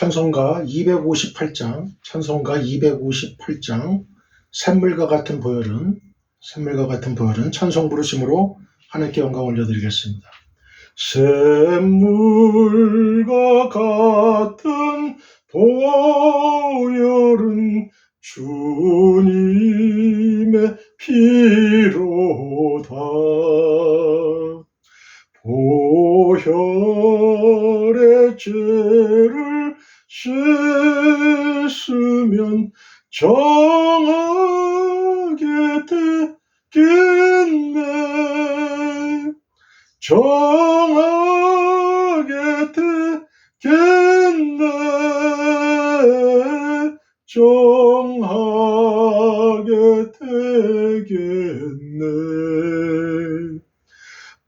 찬송가 258장 샘물과 같은 보혈은 찬송 부르심으로 하나님께 영광 올려드리겠습니다. 샘물과 같은 보혈은 주님의 피로다. 보혈의 죄를 씻으면 정하게 되겠네. 정하게 되겠네. 정하게 되겠네.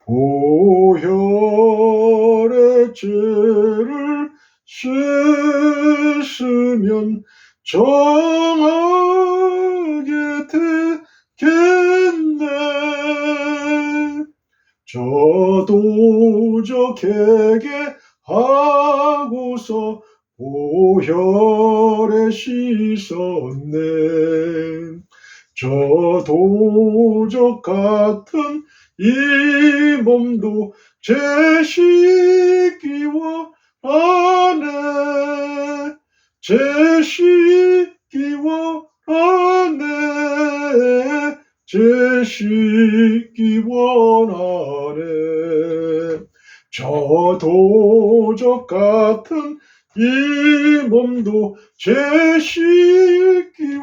보혈의 죄를 씻으면 정하게 되겠네. 저도적에게 하고서 보혈에 씻었네. 저도적 같은 이 몸도 제 씻기와 하네. 제 씻기와 하네. 제 씻기 원하네. 저도적 같은 이 몸도 제 씻기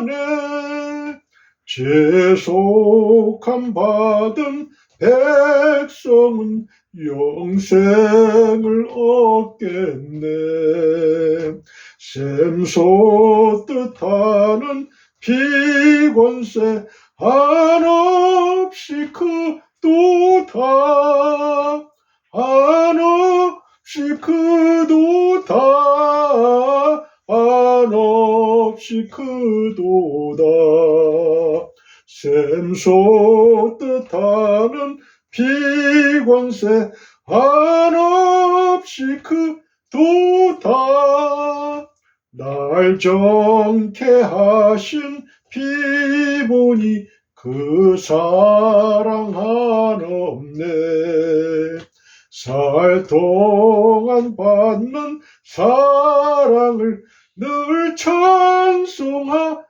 원하네. 죄속함 받은 백성은 영생을 얻겠네. 샘소 뜻하는 피권세 한없이 크도다. 한없이 크도다. 한없이 크도다. 샘소 뜻하는 피권세 한없이 크도다. 날 정케 하신 피보니 그 사랑 한없네. 살 동안 받는 사랑을 늘 찬송하겠네.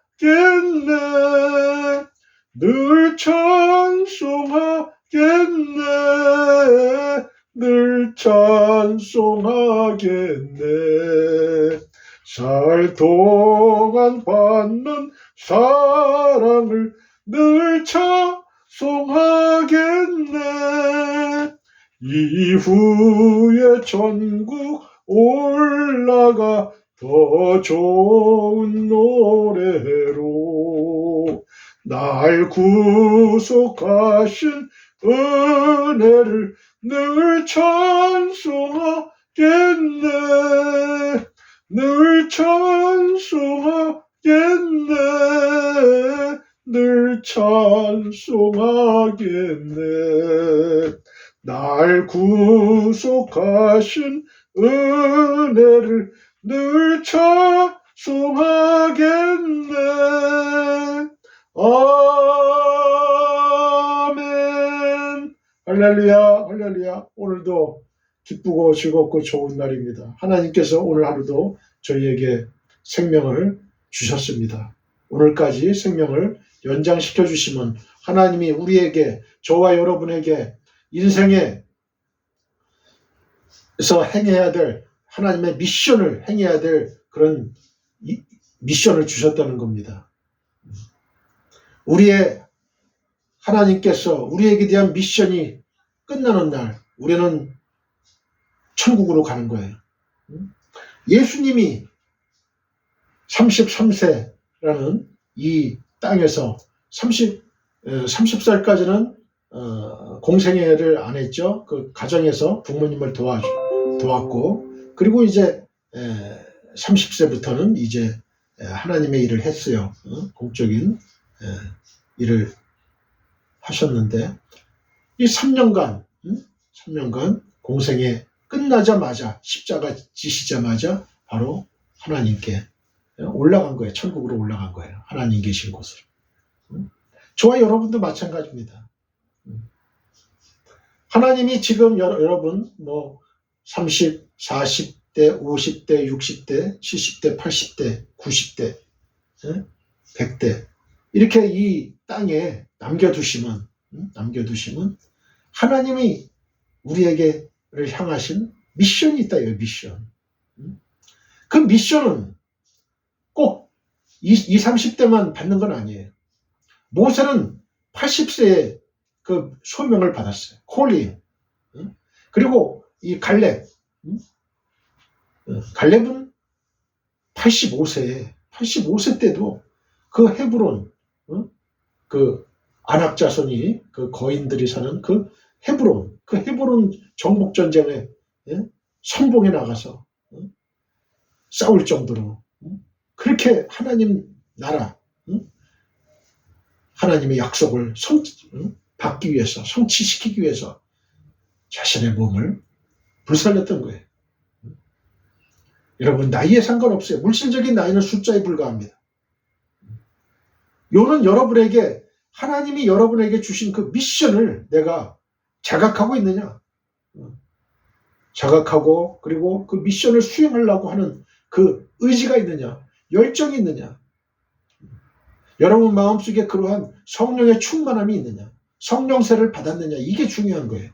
늘 찬송하겠네. 늘 찬송하겠네. 살 동안 받는 사랑을 늘 찬송하겠네. 이후에 천국 올라가 더 좋은 노래로 날 구속하신 은혜를 늘 찬송하겠네. 늘 찬송하겠네. 늘 찬송하겠네. 날 구속하신 은혜를 늘 찬송하겠네. 아멘. 할렐루야, 할렐루야. 오늘도 기쁘고 즐겁고 좋은 날입니다. 하나님께서 오늘 하루도 저희에게 생명을 주셨습니다. 오늘까지 생명을 연장시켜 주시면 하나님이 우리에게, 저와 여러분에게 인생에서 행해야 될 하나님의 미션을 행해야 될 그런 미션을 주셨다는 겁니다. 하나님께서 우리에게 대한 미션이 끝나는 날 우리는 천국으로 가는 거예요. 예수님이 33세라는 이 땅에서 30살까지는 공생애를 안 했죠. 그 가정에서 부모님을 도왔고, 그리고 이제 30세부터는 이제 하나님의 일을 했어요. 공적인 일을 하셨는데, 이 3년간 공생애 끝나자마자 십자가 지시자마자 바로 하나님께 올라간 거예요. 천국으로 올라간 거예요. 하나님 계신 곳으로. 저와 여러분도 마찬가지입니다. 하나님이 지금 여러분 30, 40대, 50대, 60대, 70대, 80대, 90대, 100대 이렇게 이 땅에 남겨두시면 하나님이 우리에게를 향하신 미션이 있다. 이 미션. 그 미션은 꼭 20, 30대만 받는 건 아니에요. 모세는 80세에 그 소명을 받았어요. 콜링. 그리고 이 갈렙은 85세 때도 그 헤브론, 그 아낙 자손이 그 거인들이 사는 그 헤브론 정복 전쟁에 선봉에 나가서 싸울 정도로 그렇게 하나님 나라, 하나님의 약속을 받기 위해서, 성취시키기 위해서 자신의 몸을 불살렸던 거예요. 여러분, 나이에 상관없어요. 물질적인 나이는 숫자에 불과합니다. 요는 여러분에게, 하나님이 여러분에게 주신 그 미션을 내가 자각하고 있느냐? 자각하고, 그리고 그 미션을 수행하려고 하는 그 의지가 있느냐? 열정이 있느냐? 여러분 마음속에 그러한 성령의 충만함이 있느냐? 성령세를 받았느냐? 이게 중요한 거예요.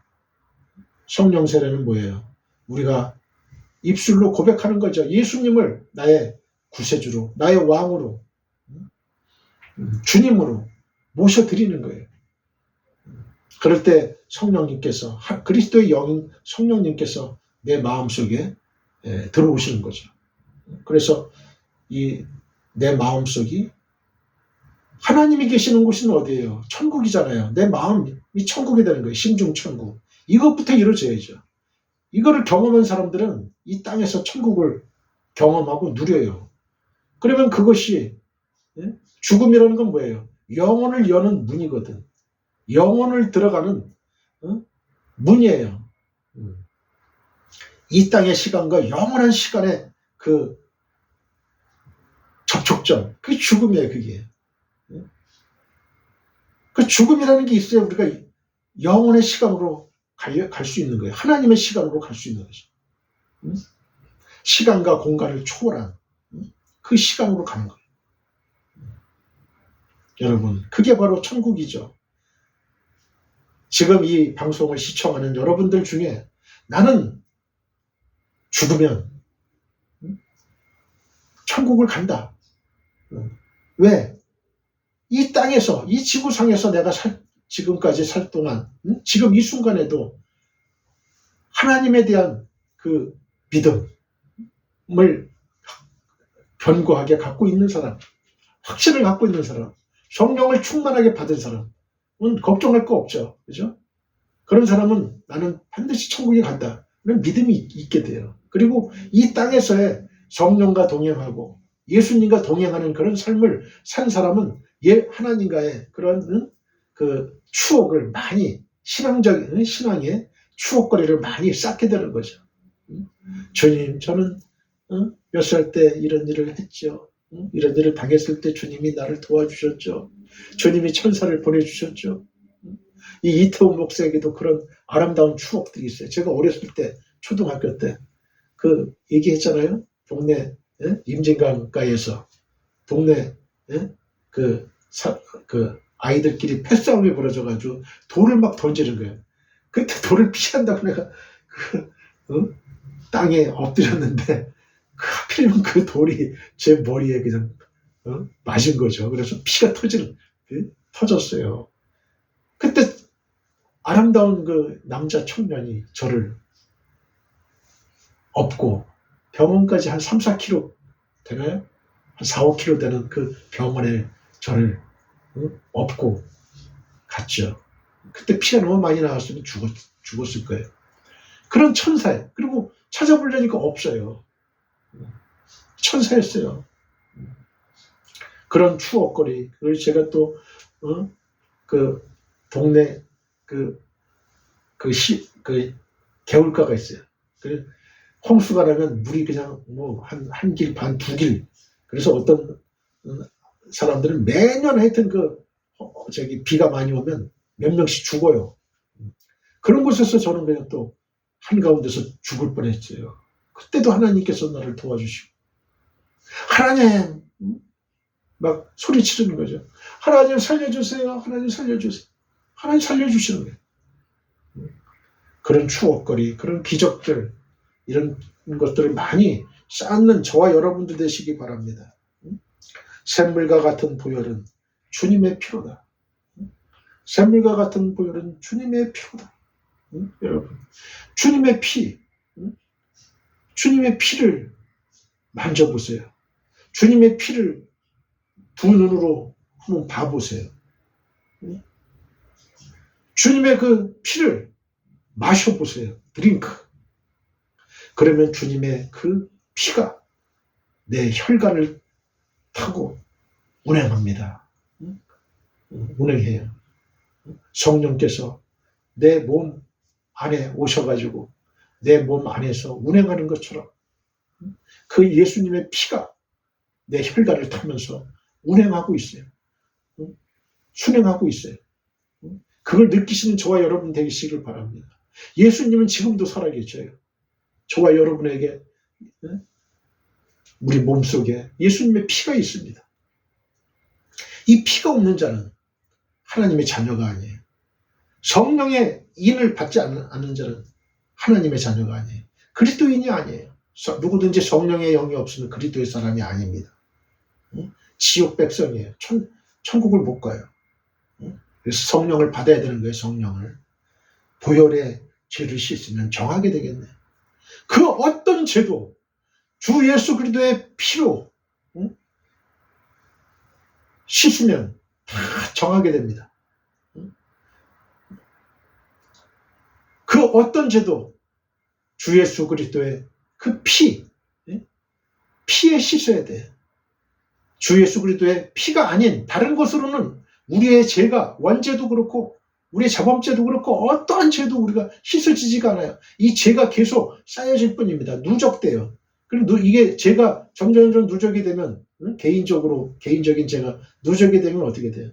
성령세례는 뭐예요? 우리가 입술로 고백하는 거죠. 예수님을 나의 구세주로, 나의 왕으로, 주님으로 모셔드리는 거예요. 그럴 때 성령님께서, 그리스도의 영인 성령님께서 내 마음속에 들어오시는 거죠. 그래서 내 마음속이, 하나님이 계시는 곳은 어디예요? 천국이잖아요. 내 마음이 천국이 되는 거예요. 심중천국. 이것부터 이루어져야죠. 이거를 경험한 사람들은 이 땅에서 천국을 경험하고 누려요. 그러면 그것이, 죽음이라는 건 뭐예요? 영혼을 여는 문이거든. 영혼을 들어가는 문이에요. 이 땅의 시간과 영원한 시간의 그 접촉점, 그게 죽음이에요. 그게. 그 죽음이라는 게 있어야 우리가 영혼의 시간으로 갈 수 있는 거예요. 하나님의 시간으로 갈 수 있는 거죠. 시간과 공간을 초월한 그 시간으로 가는 거예요. 여러분, 그게 바로 천국이죠. 지금 이 방송을 시청하는 여러분들 중에 나는 죽으면 천국을 간다. 왜? 이 땅에서, 이 지구상에서 내가 지금까지 살 동안, 지금 이 순간에도 하나님에 대한 그 믿음을 견고하게 갖고 있는 사람, 확신을 갖고 있는 사람, 성령을 충만하게 받은 사람은 걱정할 거 없죠. 그죠? 그런 사람은 나는 반드시 천국에 간다. 그런 믿음이 있게 돼요. 그리고 이 땅에서의 성령과 동행하고 예수님과 동행하는 그런 삶을 산 사람은 하나님과의 그런 그 추억을 많이, 신앙의 추억거리를 많이 쌓게 되는 거죠. 주님, 저는 몇 살 때 이런 일을 했죠. 이런 일을 당했을 때 주님이 나를 도와주셨죠. 주님이 천사를 보내주셨죠. 이 이태원 목사에게도 그런 아름다운 추억들이 있어요. 제가 어렸을 때, 초등학교 때 그 얘기했잖아요. 동네 임진강가에서 동네 그 아이들끼리 패싸움이 벌어져가지고 돌을 막 던지는 거예요. 그때 돌을 피한다고 내가 땅에 엎드렸는데 하필이면 그 돌이 제 머리에 그냥 맞은 거죠. 그래서 피가 터졌어요. 그때 아름다운 그 남자 청년이 저를 업고 병원까지 한 3, 4km 되나요? 한 4, 5km 되는 그 병원에 저를 업고 갔죠. 그때 피가 너무 많이 나왔으면 죽었을 거예요. 그런 천사예요. 그리고 찾아보려니까 없어요. 천사였어요. 그런 추억거리. 그리고 제가 또 그 동네 그 개울가가 있어요. 그래, 홍수가 나면 물이 그냥 뭐 한 길 반, 두 길. 그래서 어떤 사람들은 매년 하여튼 비가 많이 오면 몇 명씩 죽어요. 그런 곳에서 저는 그냥 또 한가운데서 죽을 뻔했어요. 그때도 하나님께서 나를 도와주시고, 하나님, 막 소리 치르는 거죠. 하나님 살려주세요. 하나님 살려주세요. 하나님 살려주시는 거예요. 그런 추억거리, 그런 기적들, 이런 것들을 많이 쌓는 저와 여러분들 되시기 바랍니다. 샘물과 같은 보혈은 주님의 피로다. 샘물과 같은 보혈은 주님의 피로다. 여러분, 주님의 피, 주님의 피를 만져보세요. 주님의 피를 두 눈으로 한번 봐보세요. 주님의 그 피를 마셔보세요. 드링크. 그러면 주님의 그 피가 내 혈관을 타고 운행합니다. 운행해요. 성령께서 내 몸 안에 오셔가지고 내 몸 안에서 운행하는 것처럼 그 예수님의 피가 내 혈관을 타면서 운행하고 있어요. 순행하고 있어요. 그걸 느끼시는 저와 여러분 되시길 바랍니다. 예수님은 지금도 살아계셔요. 저와 여러분에게, 우리 몸속에 예수님의 피가 있습니다. 이 피가 없는 자는 하나님의 자녀가 아니에요. 성령의 인을 받지 않는 자는 하나님의 자녀가 아니에요. 그리스도인이 아니에요. 누구든지 성령의 영이 없으면 그리스도의 사람이 아닙니다. 지옥 백성이에요. 천국을 못 가요. 그래서 성령을 받아야 되는 거예요. 성령을. 보혈의 죄를 씻으면 정하게 되겠네. 그 어떤 죄도 주 예수 그리스도의 피로 씻으면 다 정하게 됩니다. 그 어떤 죄도 주 예수 그리스도의 그 피에 씻어야 돼. 주 예수 그리스도의 피가 아닌 다른 것으로는 우리의 죄가 원죄도 그렇고 우리의 자범죄도 그렇고 어떠한 죄도 우리가 씻어지지가 않아요. 이 죄가 계속 쌓여질 뿐입니다. 누적돼요. 그리고 이게 죄가 점점 누적이 되면 개인적인 죄가 누적이 되면 어떻게 돼요?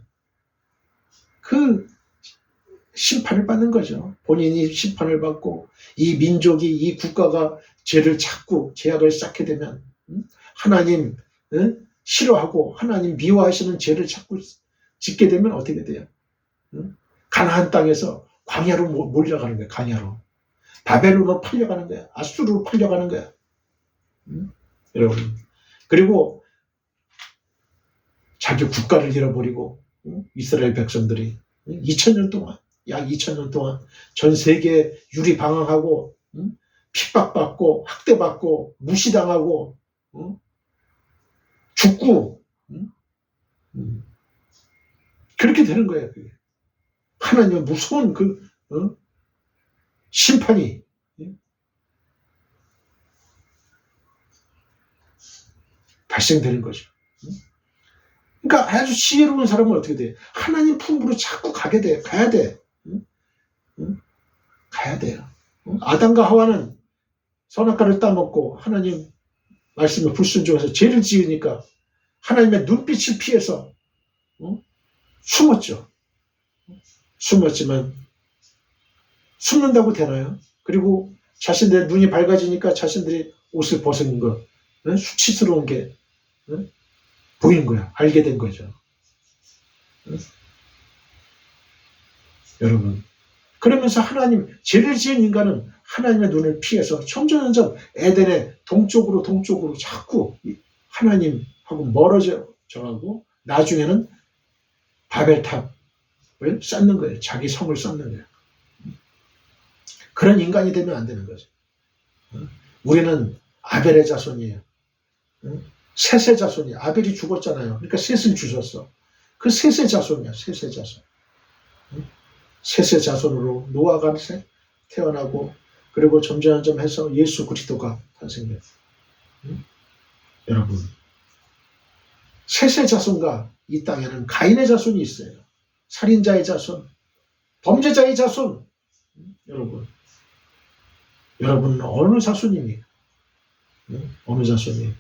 그 심판을 받는 거죠. 본인이 심판을 받고 이 민족이 이 국가가 죄를 찾고 죄악을 쌓게 되면 하나님 싫어하고 하나님 미워하시는 죄를 자꾸 짓게 되면 어떻게 돼요? 가나안 땅에서 광야로 몰려가는 거야. 광야로. 바벨론으로 팔려가는 거야. 아수르로 팔려가는 거야. 여러분. 그리고 자기 국가를 잃어버리고 이스라엘 백성들이 2000년 동안 약 2000년 동안 전 세계에 유리방황하고 핍박받고 학대받고 무시당하고 죽고 그렇게 되는 거예요. 그게. 하나님의 무서운 심판이 발생되는 거죠. 그러니까 아주 지혜로운 사람은 어떻게 돼? 하나님 품으로 자꾸 가야 돼. 가야 돼요. 아담과 하와는 선악과를 따먹고 하나님 말씀에 불순종해서 죄를 지으니까 하나님의 눈빛을 피해서 숨었죠. 숨었지만 숨는다고 되나요? 그리고 자신들의 눈이 밝아지니까 자신들이 옷을 벗은 것, 수치스러운 게 보인 거야. 알게 된 거죠. 여러분, 그러면서 하나님, 죄를 지은 인간은 하나님의 눈을 피해서 점점 에덴의 동쪽으로 자꾸 하나님하고 멀어져 가고 나중에는 바벨탑을 쌓는 거예요. 자기 성을 쌓는 거예요. 그런 인간이 되면 안 되는 거죠. 우리는 아벨의 자손이에요. 셋의 자손이에요. 아벨이 죽었잖아요. 그러니까 셋을 주셨어. 그 셋의 자손이야. 셋의 자손. 셋의 자손으로 노아가 태어나고 그리고 점점 해서 예수 그리스도가 탄생돼요. 여러분, 셋의 자손과 이 땅에는 가인의 자손이 있어요. 살인자의 자손, 범죄자의 자손. 여러분, 여러분은 어느 자손입니까? 어느 자손이?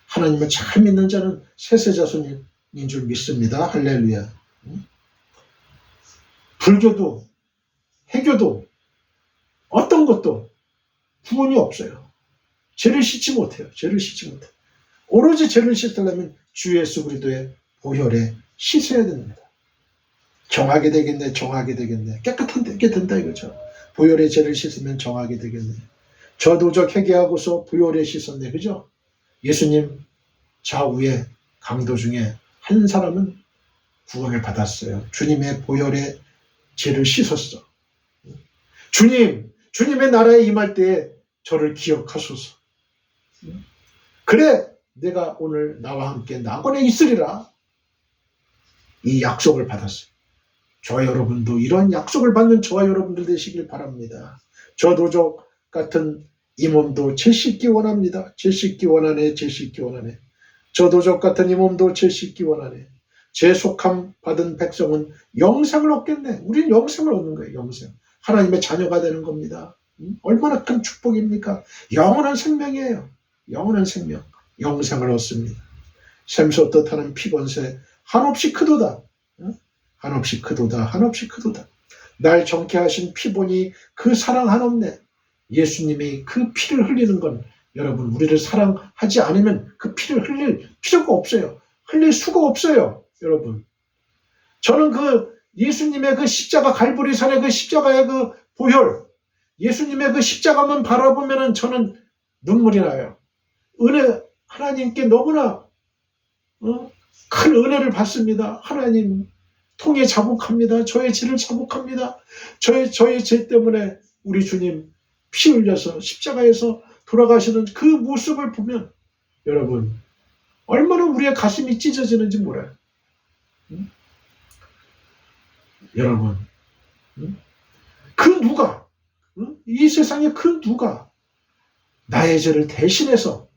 하나님을 잘 믿는 자는 셋째 자손인 줄 믿습니다. 할렐루야. 불교도 해교도 어떤 것도 구원이 없어요. 죄를 씻지 못해요. 죄를 씻지 못해요. 오로지 죄를 씻으려면 주 예수 그리스도의 보혈에 씻어야 됩니다. 정하게 되겠네. 정하게 되겠네. 깨끗하게 된다 이거죠. 보혈에 죄를 씻으면 정하게 되겠네. 저도적 회개하고서 보혈에 씻었네. 그죠? 예수님 좌우에 강도 중에 한 사람은 구원을 받았어요. 주님의 보혈에 죄를 씻었어. 주님의 나라에 임할 때에 저를 기억하소서. 그래 내가 오늘 나와 함께 낙원에 있으리라. 이 약속을 받았어요. 저와 여러분도 이런 약속을 받는 저와 여러분들 되시길 바랍니다. 저도적 같은 이 몸도 죄 씻기 원합니다. 죄 씻기 원하네. 죄 씻기 원하네. 저도적 같은 이 몸도 죄 씻기 원하네. 죄 속함 받은 백성은 영생을 얻겠네. 우리는 영생을 얻는 거예요. 영생. 하나님의 자녀가 되는 겁니다. 얼마나 큰 축복입니까? 영원한 생명이에요. 영원한 생명. 영생을 얻습니다. 샘솟 듯하는 피곤새 한없이 크도다. 한없이 크도다. 한없이 크도다. 날 정케 하신 피보니 그 사랑 한없네. 예수님이 그 피를 흘리는 건 여러분 우리를 사랑하지 않으면 그 피를 흘릴 필요가 없어요. 흘릴 수가 없어요. 여러분. 저는 그 예수님의 그 십자가 갈보리산의 그 십자가의 그 보혈 예수님의 그 십자가만 바라보면은 저는 눈물이 나요. 하나님께 너무나 큰 은혜를 받습니다. 하나님 통에 자복합니다. 저의 죄를 자복합니다. 저의 죄 때문에 우리 주님 피 흘려서 십자가에서 돌아가시는 그 모습을 보면 여러분 얼마나 우리의 가슴이 찢어지는지 몰라요. 여러분 그 누가 이 세상에 그 누가 나의 죄를 대신해서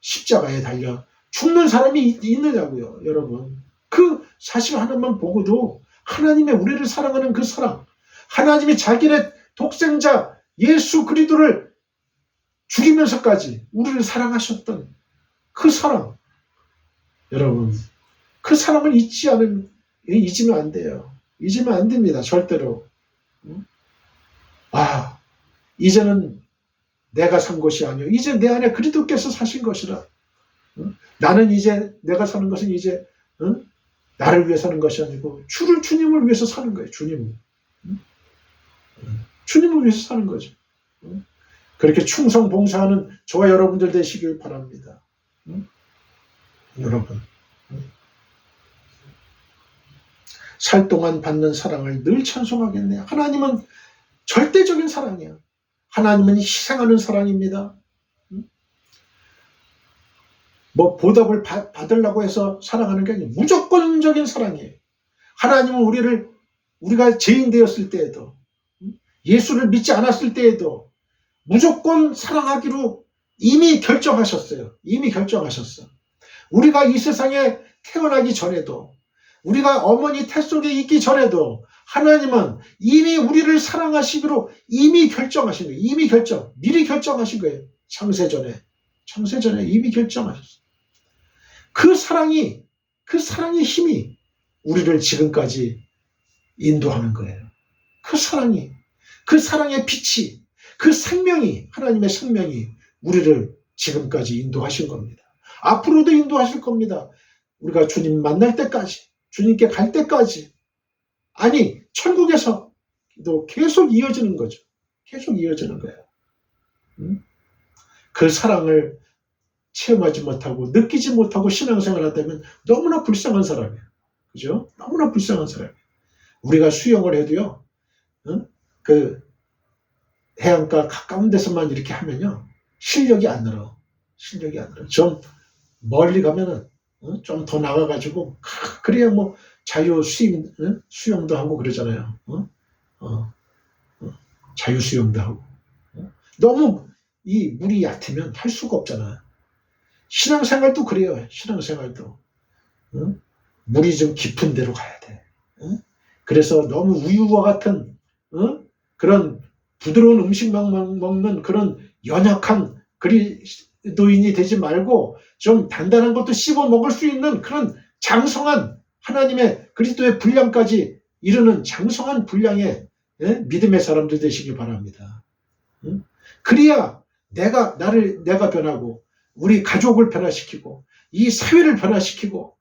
십자가에 달려 죽는 사람이 있느냐고요. 여러분 그 사실 하나만 보고도 하나님의 우리를 사랑하는 그 사랑 하나님이 자기의 독생자 예수 그리스도를 죽이면서까지 우리를 사랑하셨던 그 사랑 여러분 그 사랑을 잊으면 안 돼요. 잊으면 안 됩니다. 절대로. 이제는 내가 산 것이 아니요 이제 내 안에 그리스도께서 사신 것이라. 나는 이제 내가 사는 것은 이제 나를 위해 사는 것이 아니고 주님을 위해서 사는 거예요. 주님을 위해서 사는 거죠. 그렇게 충성 봉사하는 저와 여러분들 되시길 바랍니다. 여러분 살 동안 받는 사랑을 늘 찬송하겠네요. 하나님은 절대적인 사랑이에요. 하나님은 희생하는 사랑입니다. 뭐 보답을 받으려고 해서 사랑하는 게 아니에요. 무조건적인 사랑이에요. 하나님은 우리가 죄인 되었을 때에도 예수를 믿지 않았을 때에도 무조건 사랑하기로 이미 결정하셨어요. 이미 결정하셨어. 우리가 이 세상에 태어나기 전에도 우리가 어머니 태 속에 있기 전에도 하나님은 이미 우리를 사랑하시기로 이미 결정하신 거예요. 미리 결정하신 거예요. 창세전에 이미 결정하셨어요. 그 사랑의 힘이 우리를 지금까지 인도하는 거예요. 그 사랑의 빛이, 그 생명이, 하나님의 생명이 우리를 지금까지 인도하신 겁니다. 앞으로도 인도하실 겁니다. 우리가 주님 만날 때까지, 주님께 갈 때까지, 아니 천국에서도 계속 이어지는 거죠. 계속 이어지는 거예요. 그 사랑을 체험하지 못하고 느끼지 못하고 신앙생활을 하다면 너무나 불쌍한 사람이에요. 그죠? 너무나 불쌍한 사람이에요. 우리가 수영을 해도요. 그 해안가 가까운 데서만 이렇게 하면요. 실력이 안 늘어. 좀 멀리 가면은 좀 더 나가가지고 그래야 뭐 자유 수영도 하고 그러잖아요. 자유 수영도 하고. 너무 이 물이 얕으면 할 수가 없잖아요. 신앙생활도 그래요. 신앙생활도 물이 좀 깊은 데로 가야 돼. 그래서 너무 우유와 같은 그런 부드러운 음식만 먹는 그런 연약한 그리스도인이 되지 말고 좀 단단한 것도 씹어 먹을 수 있는 그런 장성한 하나님의 그리스도의 분량까지 이르는 장성한 분량의 믿음의 사람들 되시기 바랍니다. 그래야 내가 변하고 우리 가족을 변화시키고 이 사회를 변화시키고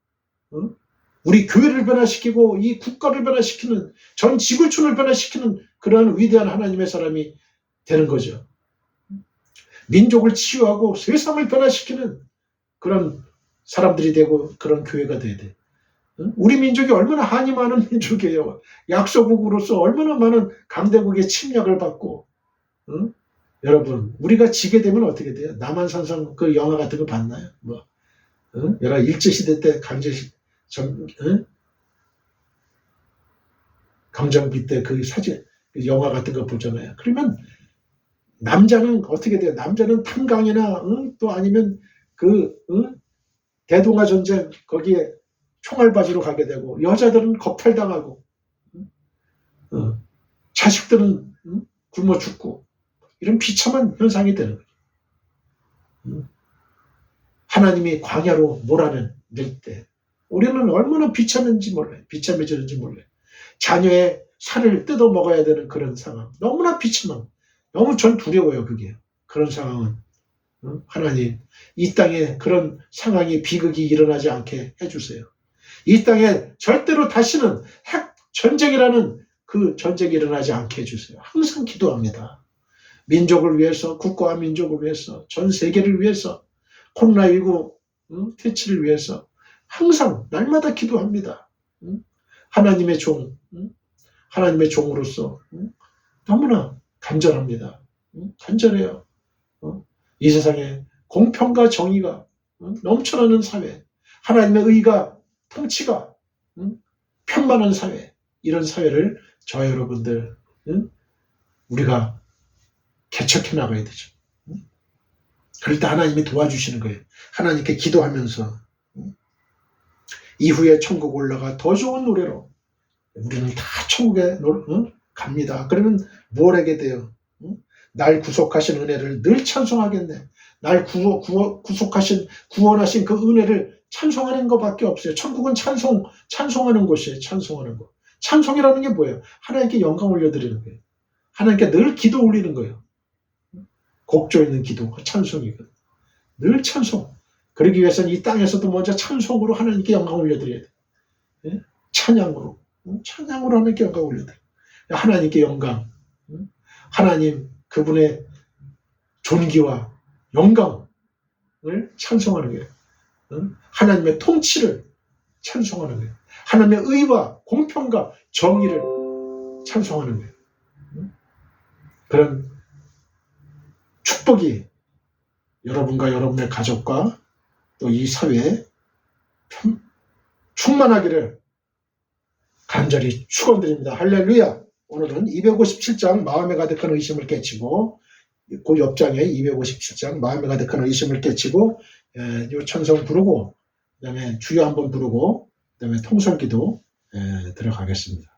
우리 교회를 변화시키고 이 국가를 변화시키는 전 지구촌을 변화시키는 그러한 위대한 하나님의 사람이 되는 거죠. 민족을 치유하고 세상을 변화시키는 그런 사람들이 되고 그런 교회가 돼야 돼. 우리 민족이 얼마나 한이 많은 민족이에요. 약소국으로서 얼마나 많은 강대국의 침략을 받고 여러분 우리가 지게 되면 어떻게 돼요? 남한산성 그 영화 같은 거 봤나요? 여러 일제시대 때 강점기 때 그 사진 그 영화 같은 거 보잖아요. 그러면 남자는 어떻게 돼요? 남자는 탄강이나 또 아니면 대동아 전쟁 거기에 총알바지로 가게 되고 여자들은 겁탈당하고 자식들은 굶어 죽고 이런 비참한 현상이 되는 거죠. 하나님이 광야로 몰아낼 때 우리는 얼마나 비참해지는지 몰라요. 자녀의 살을 뜯어 먹어야 되는 그런 상황. 너무나 비참한. 너무 전 두려워요, 그게. 그런 상황은. 하나님, 이 땅에 그런 상황이 비극이 일어나지 않게 해주세요. 이 땅에 절대로 다시는 핵 전쟁이라는 그 전쟁이 일어나지 않게 해주세요. 항상 기도합니다. 민족을 위해서, 국가와 민족을 위해서, 전 세계를 위해서, 코로나19 퇴치를 위해서 항상 날마다 기도합니다. 하나님의 하나님의 종으로서 너무나 간절합니다. 간절해요. 이 세상에 공평과 정의가 넘쳐나는 사회, 하나님의 의가 통치가 편만한 사회, 이런 사회를 저와 여러분들 우리가 개척해 나가야 되죠. 그럴 때 하나님이 도와주시는 거예요. 하나님께 기도하면서 이후에 천국 올라가 더 좋은 노래로 우리는 다 천국에 갑니다. 그러면 뭘 하게 돼요? 날 구속하신 은혜를 늘 찬송하겠네. 날 구속하신 구원하신 그 은혜를 찬송하는 것밖에 없어요. 천국은 찬송하는 곳이에요. 찬송하는 것. 찬송이라는 게 뭐예요? 하나님께 영광 올려드리는 거예요. 하나님께 늘 기도 올리는 거예요. 곡조 있는 기도가 찬송이거든요. 늘 찬송. 그러기 위해서는 이 땅에서도 먼저 찬송으로 하나님께 영광 올려드려야 돼요. 찬양으로 하나님께 영광 올려드려요. 하나님께 영광. 하나님 그분의 존귀와 영광을 찬송하는 거예요. 하나님의 통치를 찬송하는 거예요. 하나님의 의와 공평과 정의를 찬송하는 거예요. 그런 축복이 여러분과 여러분의 가족과 또 이 사회에 충만하기를 간절히 축원드립니다. 할렐루야. 오늘은 257장 마음에 가득한 의심을 깨치고 그 옆장에 257장 마음에 가득한 의심을 깨치고 이 찬송 부르고 그다음에 주여 한번 부르고 그다음에 통성기도 들어가겠습니다.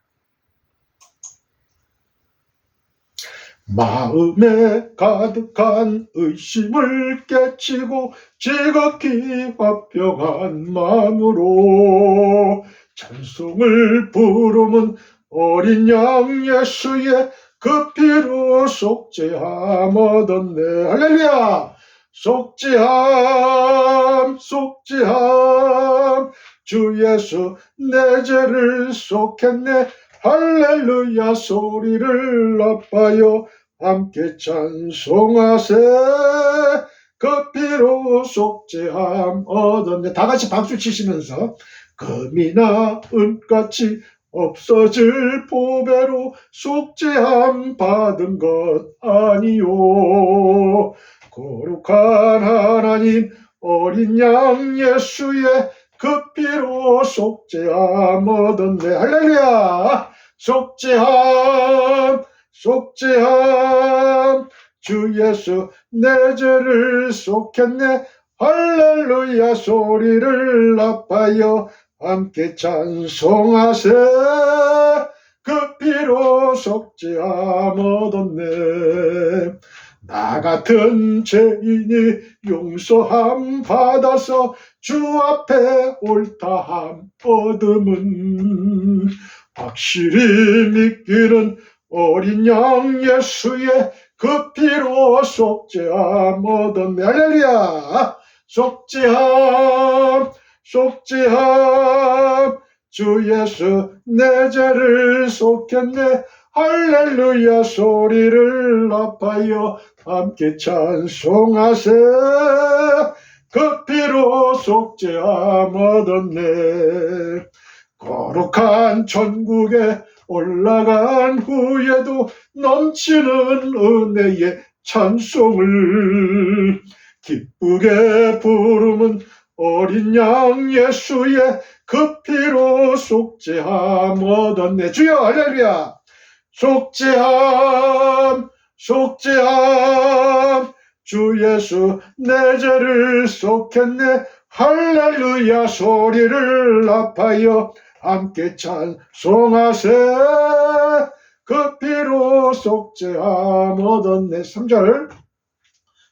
마음에 가득한 의심을 깨치고 지극히 화평한 마음으로 찬송을 부르면 어린 양 예수의 그 피로 속죄함 얻었네. 할렐루야. 속죄함 주 예수 내 죄를 속했네. 할렐루야. 소리를 높여 함께 찬송하세. 그 피로 속죄함 얻었네. 다 같이 박수 치시면서 금이나 은같이 없어질 보배로 속죄함 받은 것 아니요. 거룩한 하나님 어린 양 예수의 그 피로 속죄함 얻었네. 할렐루야. 속죄함 주 예수 내 죄를 속했네. 할렐루야. 소리를 높여 함께 찬송하세. 그 피로 속죄함 얻었네. 나 같은 죄인이 용서함 받아서 주 앞에 옳다함 얻음은 확실히 믿기는 어린 양 예수의 그 피로 속죄함 얻었네. 할렐루야. 속죄함 속죄함 주 예수 내 죄를 속했네. 할렐루야. 소리를 높여 함께 찬송하세. 그 피로 속죄함 얻었네. 거룩한 천국에 올라간 후에도 넘치는 은혜의 찬송을 기쁘게 부르면 어린 양 예수의 그 피로 속죄함 얻었네. 주여 할렐루야. 속죄함 속죄함 주 예수 내 죄를 속했네. 할렐루야. 소리를 높여 함께 찬송하세. 그 피로 속죄함 얻었네. 3절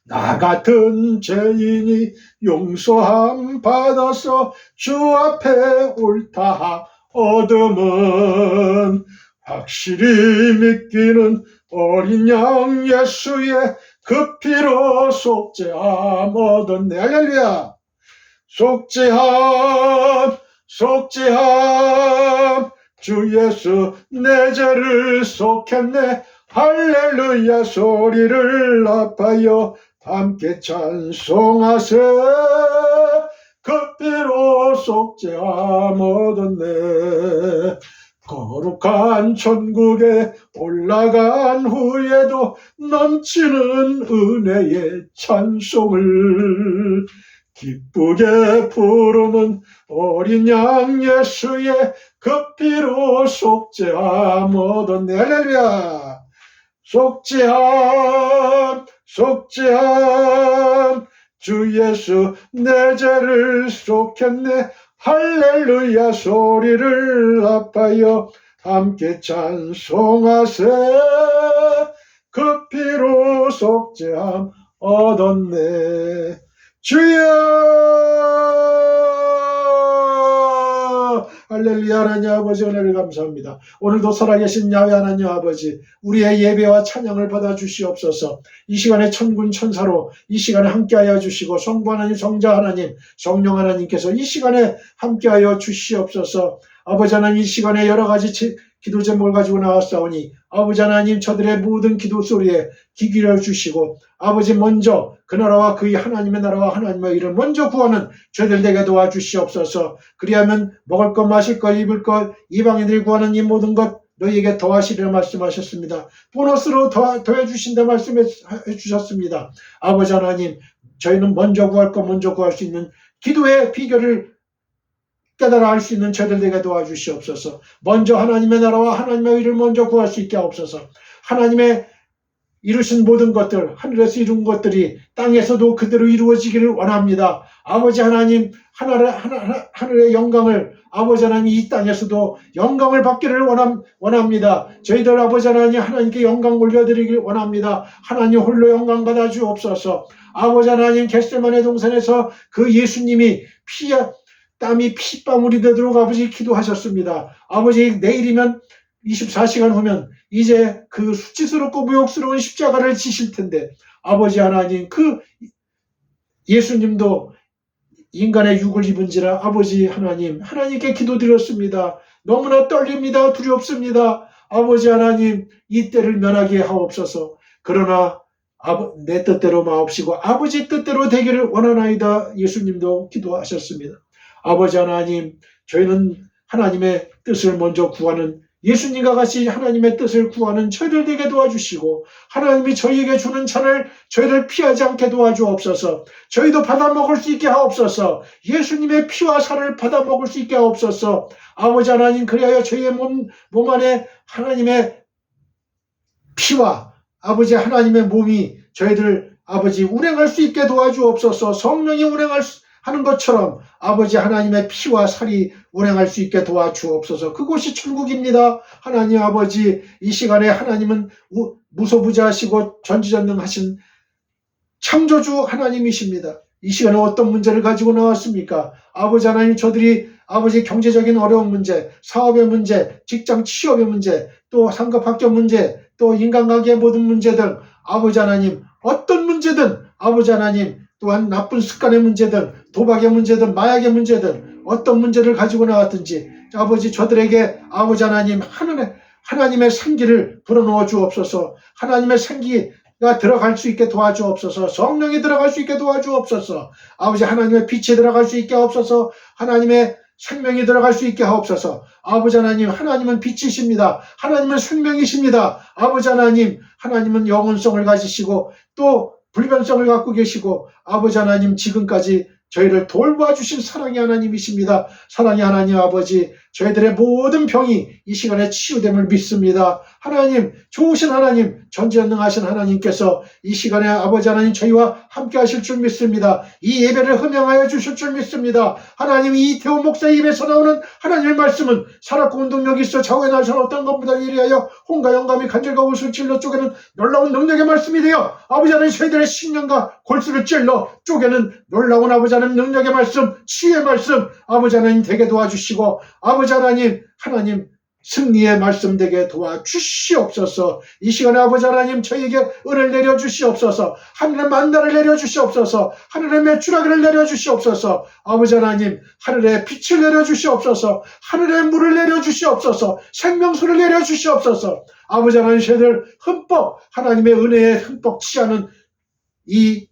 나 같은 죄인이 용서함 받아서 주 앞에 옳다 얻음은 확실히 믿기는 어린 양 예수의 그 피로 속죄함 얻었네. 할렐루야. 속죄함 속죄함 주 예수 내 죄를 속했네. 할렐루야. 소리를 높여 함께 찬송하세. 그 피로 속죄함 얻었네. 거룩한 천국에 올라간 후에도 넘치는 은혜의 찬송을 기쁘게 부르면 어린 양 예수의 그 피로 속죄함 얻었네. 할렐루야. 속죄함 속죄함 주 예수 내 죄를 속했네. 할렐루야. 소리를 높여 함께 찬송하세. 그 피로 속죄함 얻었네. 주여 할렐루야. 하나님 아버지 은혜를 감사합니다. 오늘도 살아계신 야훼 하나님 아버지 우리의 예배와 찬양을 받아 주시옵소서. 이 시간에 천군 천사로 이 시간에 함께하여 주시고 성부 하나님 성자 하나님 성령 하나님께서 이 시간에 함께하여 주시옵소서. 아버지 하나님 이 시간에 여러 가지 기도 제목을 가지고 나왔사오니 아버지 하나님 저들의 모든 기도 소리에 귀 기울여 주시고 아버지 먼저 그 나라와 그 하나님의 나라와 하나님의 일을 먼저 구하는 저희들 되게 도와주시옵소서. 그리하면 먹을 것 마실 것 입을 것 이방인들이 구하는 이 모든 것 너희에게 더하시리라 말씀하셨습니다. 보너스로 더해 주신다 말씀해 주셨습니다. 아버지 하나님 저희는 먼저 구할 것 먼저 구할 수 있는 기도의 비결을 깨달아 알 수 있는 저희들 되게 도와주시옵소서. 먼저 하나님의 나라와 하나님의 의를 먼저 구할 수 있게 하옵소서. 하나님의 이루신 모든 것들, 하늘에서 이룬 것들이 땅에서도 그대로 이루어지기를 원합니다. 아버지 하나님, 하늘의 영광을 아버지 하나님 이 땅에서도 영광을 받기를 원합니다. 저희들 아버지 하나님 하나님께 영광 올려드리길 원합니다. 하나님 홀로 영광 받아 주옵소서. 아버지 하나님 겟세마네 동산에서 그 예수님이 땀이 핏방울이 되도록 아버지 기도하셨습니다. 아버지 내일이면 24시간 후면 이제 그 수치스럽고 모욕스러운 십자가를 지실 텐데 아버지 하나님 그 예수님도 인간의 육을 입은지라 아버지 하나님 하나님께 기도드렸습니다. 너무나 떨립니다. 두렵습니다. 아버지 하나님 이 때를 면하게 하옵소서. 그러나 내 뜻대로 마옵시고 아버지 뜻대로 되기를 원하나이다. 예수님도 기도하셨습니다. 아버지 하나님 저희는 하나님의 뜻을 먼저 구하는 예수님과 같이 하나님의 뜻을 구하는 저희들 되게 도와주시고 하나님이 저희에게 주는 찬을 저희를 피하지 않게 도와주옵소서. 저희도 받아 먹을 수 있게 하옵소서. 예수님의 피와 살을 받아 먹을 수 있게 하옵소서. 아버지 하나님 그리하여 저희의 몸 안에 하나님의 피와 아버지 하나님의 몸이 저희들 아버지 운행할 수 있게 도와주옵소서. 성령이 하는 것처럼 아버지 하나님의 피와 살이 운행할 수 있게 도와주옵소서. 그곳이 천국입니다. 하나님 아버지, 이 시간에 하나님은 무소부지하시고 전지전능하신 창조주 하나님이십니다. 이 시간에 어떤 문제를 가지고 나왔습니까? 아버지 하나님, 저들이 아버지 경제적인 어려운 문제, 사업의 문제, 직장 취업의 문제, 또 상급 학교 문제, 또 인간관계의 모든 문제들, 아버지 하나님, 어떤 문제든 아버지 하나님, 또한 나쁜 습관의 문제든 도박의 문제든 마약의 문제든 어떤 문제를 가지고 나왔든지 아버지 저들에게 아버지 하나님 하나님의 생기를 불어넣어 주옵소서. 하나님의 생기가 들어갈 수 있게 도와주옵소서. 성령이 들어갈 수 있게 도와주옵소서. 아버지 하나님의 빛이 들어갈 수 있게 하옵소서. 하나님의 생명이 들어갈 수 있게 하옵소서. 아버지 하나님, 하나님은 빛이십니다. 하나님은 생명이십니다. 아버지 하나님, 하나님은 영혼성을 가지시고 또 불변성을 갖고 계시고 아버지 하나님, 지금까지 저희를 돌봐주신 사랑의 하나님이십니다. 사랑의 하나님 아버지, 저희들의 모든 병이 이 시간에 치유됨을 믿습니다. 하나님, 좋으신 하나님, 전지전능하신 하나님께서 이 시간에 아버지 하나님 저희와 함께 하실 줄 믿습니다. 이 예배를 흠양하여 주실 줄 믿습니다. 하나님, 이태호 목사의 입에서 나오는 하나님의 말씀은 살았고 운동력이 있어 좌우에 날선 어떤 것보다 예리하여 혼과 영감이 간절과 웃을 찔러 쪼개는 놀라운 능력의 말씀이 되어 아버지 하나님 저희들의 신령과 골수를 찔러 쪼개는 놀라운 아버지 하나님 능력의 말씀, 치유의 말씀 아버지 하나님 되게 도와주시고 아버지 하나님, 하나님 승리의 말씀 되게 도와주시옵소서. 이 시간에 아버지 하나님 저희에게 은혜를 내려주시옵소서. 하늘의 만나를 내려주시옵소서. 하늘의 메추라기를 내려주시옵소서. 아버지 하나님 하늘의 빛을 내려주시옵소서. 하늘의 물을 내려주시옵소서. 생명수를 내려주시옵소서. 아버지 하나님 저희들 흠뻑 하나님의 은혜에 흠뻑 취하는 이